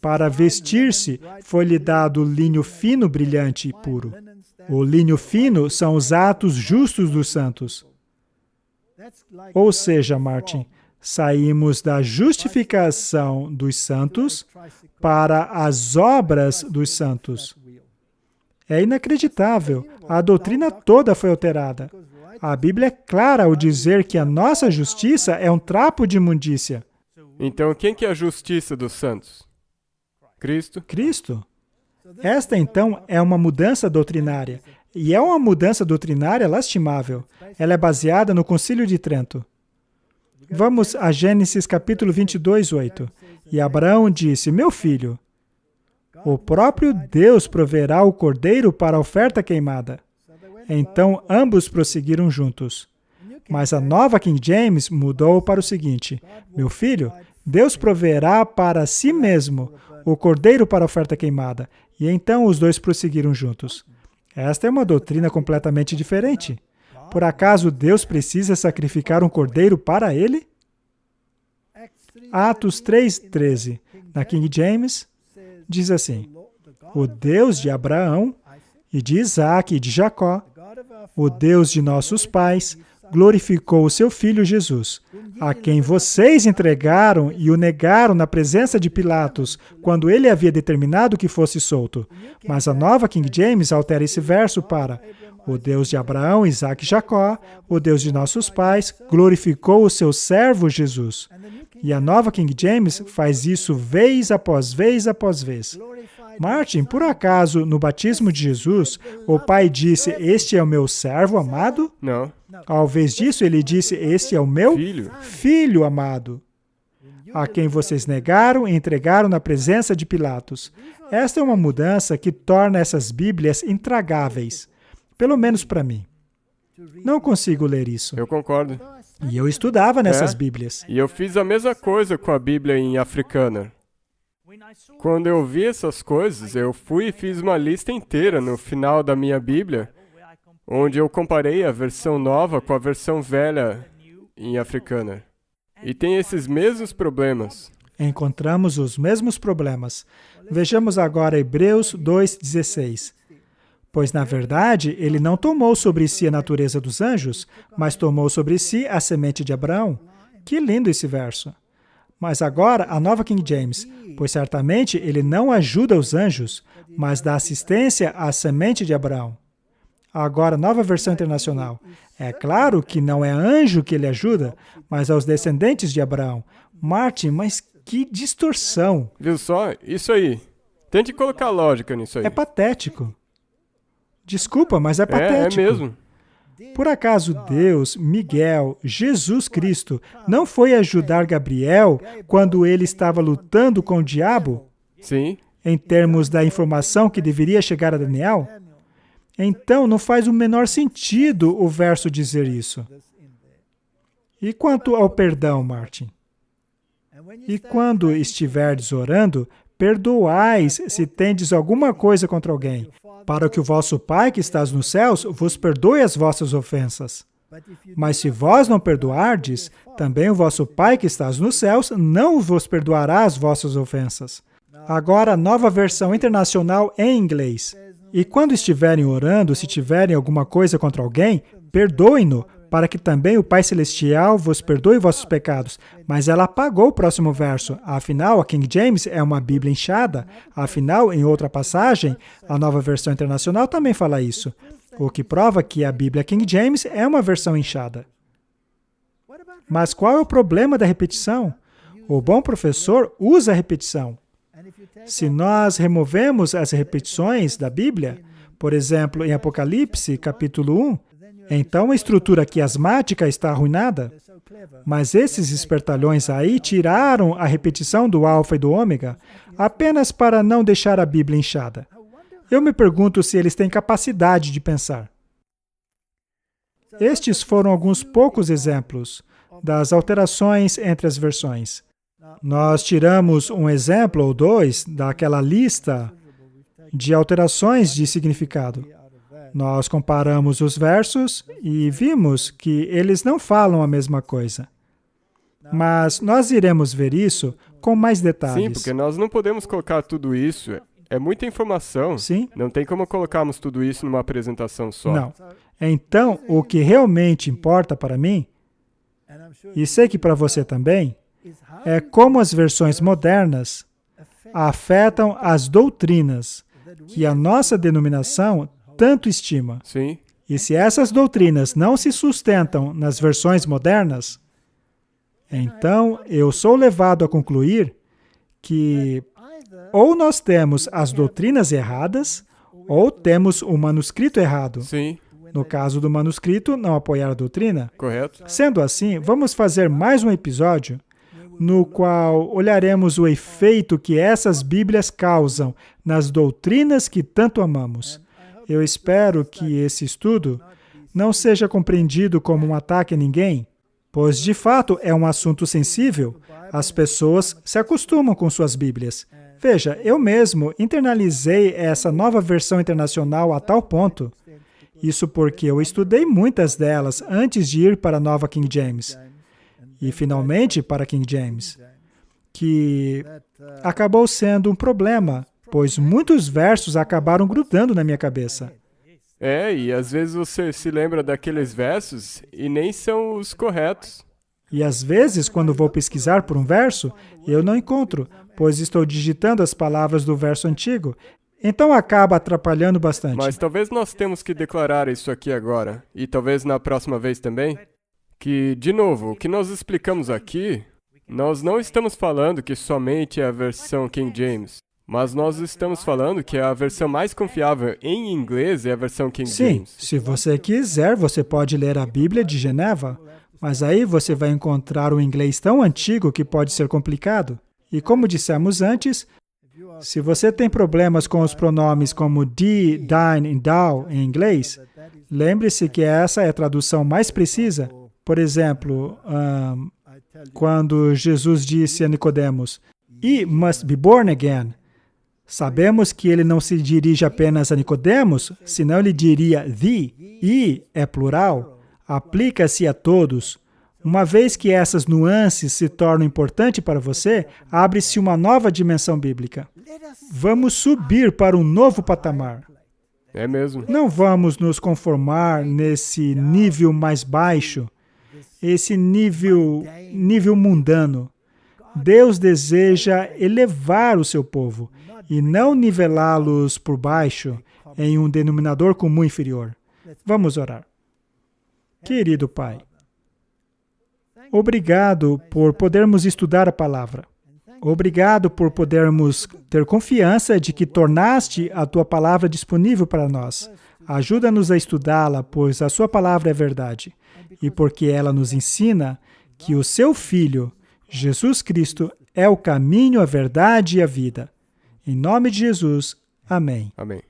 para vestir-se, foi-lhe dado linho fino, brilhante e puro. O linho fino são os atos justos dos santos. Ou seja, Martin, saímos da justificação dos santos para as obras dos santos. É inacreditável. A doutrina toda foi alterada. A Bíblia é clara ao dizer que a nossa justiça é um trapo de imundícia. Então, quem que é a justiça dos santos? Cristo? Cristo. Esta, então, é uma mudança doutrinária. E é uma mudança doutrinária lastimável. Ela é baseada no Concílio de Trento. Vamos a Gênesis capítulo 22:8. E Abraão disse: meu filho, o próprio Deus proverá o cordeiro para a oferta queimada. Então, ambos prosseguiram juntos. Mas a nova King James mudou para o seguinte: meu filho, Deus proverá para si mesmo o cordeiro para a oferta queimada. E então os dois prosseguiram juntos. Esta é uma doutrina completamente diferente. Por acaso Deus precisa sacrificar um cordeiro para ele? Atos 3:13, na King James, diz assim: o Deus de Abraão, e de Isaque e de Jacó, o Deus de nossos pais, glorificou o seu Filho Jesus, a quem vocês entregaram e o negaram na presença de Pilatos, quando ele havia determinado que fosse solto. Mas a nova King James altera esse verso para: o Deus de Abraão, Isaque e Jacó, o Deus de nossos pais, glorificou o seu servo Jesus. E a nova King James faz isso vez após vez após vez. Martin, por acaso, no batismo de Jesus, o Pai disse: este é o meu servo amado? Não. Ao invés disso, ele disse: este é o meu filho amado, a quem vocês negaram e entregaram na presença de Pilatos. Esta é uma mudança que torna essas Bíblias intragáveis, pelo menos para mim. Não consigo ler isso. Eu concordo. E eu estudava nessas Bíblias. E eu fiz a mesma coisa com a Bíblia em Afrikaner. Quando eu vi essas coisas, eu fui e fiz uma lista inteira no final da minha Bíblia, onde eu comparei a versão nova com a versão velha em Afrikaner. E tem esses mesmos problemas. Encontramos os mesmos problemas. Vejamos agora Hebreus 2:16. Pois, na verdade, ele não tomou sobre si a natureza dos anjos, mas tomou sobre si a semente de Abraão. Que lindo esse verso. Mas agora, a nova King James, pois certamente ele não ajuda os anjos, mas dá assistência à semente de Abraão. Agora, nova versão internacional. É claro que não é anjo que ele ajuda, mas aos descendentes de Abraão. Martin, mas que distorção. Viu só? Isso aí. Tente colocar lógica nisso aí. É patético. Desculpa, mas é patético. É mesmo. Por acaso Deus, Miguel, Jesus Cristo, não foi ajudar Gabriel quando ele estava lutando com o diabo? Sim. Em termos da informação que deveria chegar a Daniel? Então, não faz o menor sentido o verso dizer isso. E quanto ao perdão, Martin? E quando estiverdes orando, perdoais se tendes alguma coisa contra alguém, para que o vosso Pai que estás nos céus vos perdoe as vossas ofensas. Mas se vós não perdoardes, também o vosso Pai que estás nos céus não vos perdoará as vossas ofensas. Agora, nova versão internacional em inglês. E quando estiverem orando, se tiverem alguma coisa contra alguém, perdoem-no, para que também o Pai Celestial vos perdoe vossos pecados. Mas ela apagou o próximo verso. Afinal, a King James é uma Bíblia inchada. Afinal, em outra passagem, a nova versão internacional também fala isso. O que prova que a Bíblia King James é uma versão inchada. Mas qual é o problema da repetição? O bom professor usa a repetição. Se nós removemos as repetições da Bíblia, por exemplo, em Apocalipse, capítulo 1, então a estrutura quiasmática está arruinada. Mas esses espertalhões aí tiraram a repetição do alfa e do ômega apenas para não deixar a Bíblia inchada. Eu me pergunto se eles têm capacidade de pensar. Estes foram alguns poucos exemplos das alterações entre as versões. Nós tiramos um exemplo ou dois daquela lista de alterações de significado. Nós comparamos os versos e vimos que eles não falam a mesma coisa. Mas nós iremos ver isso com mais detalhes. Sim, porque nós não podemos colocar tudo isso. É muita informação. Sim. Não tem como colocarmos tudo isso numa apresentação só. Não. Então, o que realmente importa para mim, e sei que para você também, é como as versões modernas afetam as doutrinas que a nossa denominação tanto estima. Sim. E se essas doutrinas não se sustentam nas versões modernas, então eu sou levado a concluir que ou nós temos as doutrinas erradas, ou temos o manuscrito errado. Sim. No caso do manuscrito, não apoiar a doutrina. Correto. Sendo assim, vamos fazer mais um episódio no qual olharemos o efeito que essas Bíblias causam nas doutrinas que tanto amamos. Eu espero que esse estudo não seja compreendido como um ataque a ninguém, pois de fato é um assunto sensível. As pessoas se acostumam com suas Bíblias. Veja, eu mesmo internalizei essa nova versão internacional a tal ponto. Isso porque eu estudei muitas delas antes de ir para a nova King James. E finalmente para King James. Que acabou sendo um problema, pois muitos versos acabaram grudando na minha cabeça. E às vezes você se lembra daqueles versos e nem são os corretos. E às vezes, quando vou pesquisar por um verso, eu não encontro, pois estou digitando as palavras do verso antigo. Então acaba atrapalhando bastante. Mas talvez nós temos que declarar isso aqui agora, e talvez na próxima vez também, que, de novo, o que nós explicamos aqui, nós não estamos falando que somente é a versão King James, mas nós estamos falando que a versão mais confiável em inglês é a versão King James. Sim, se você quiser, você pode ler a Bíblia de Geneva, mas aí você vai encontrar um inglês tão antigo que pode ser complicado. E como dissemos antes, se você tem problemas com os pronomes como thee, thine e thou em inglês, lembre-se que essa é a tradução mais precisa. Por exemplo, quando Jesus disse a Nicodemos, "Ye must be born again." Sabemos que ele não se dirige apenas a Nicodemos, senão ele diria thee. E é plural, aplica-se a todos. Uma vez que essas nuances se tornam importantes para você, abre-se uma nova dimensão bíblica. Vamos subir para um novo patamar. É mesmo. Não vamos nos conformar nesse nível mais baixo, esse nível mundano. Deus deseja elevar o seu povo e não nivelá-los por baixo em um denominador comum inferior. Vamos orar. Querido Pai, obrigado por podermos estudar a palavra. Obrigado por podermos ter confiança de que tornaste a Tua palavra disponível para nós. Ajuda-nos a estudá-la, pois a Sua palavra é verdade. E porque ela nos ensina que o Seu Filho, Jesus Cristo, é o caminho, a verdade e a vida. Em nome de Jesus, amém. Amém.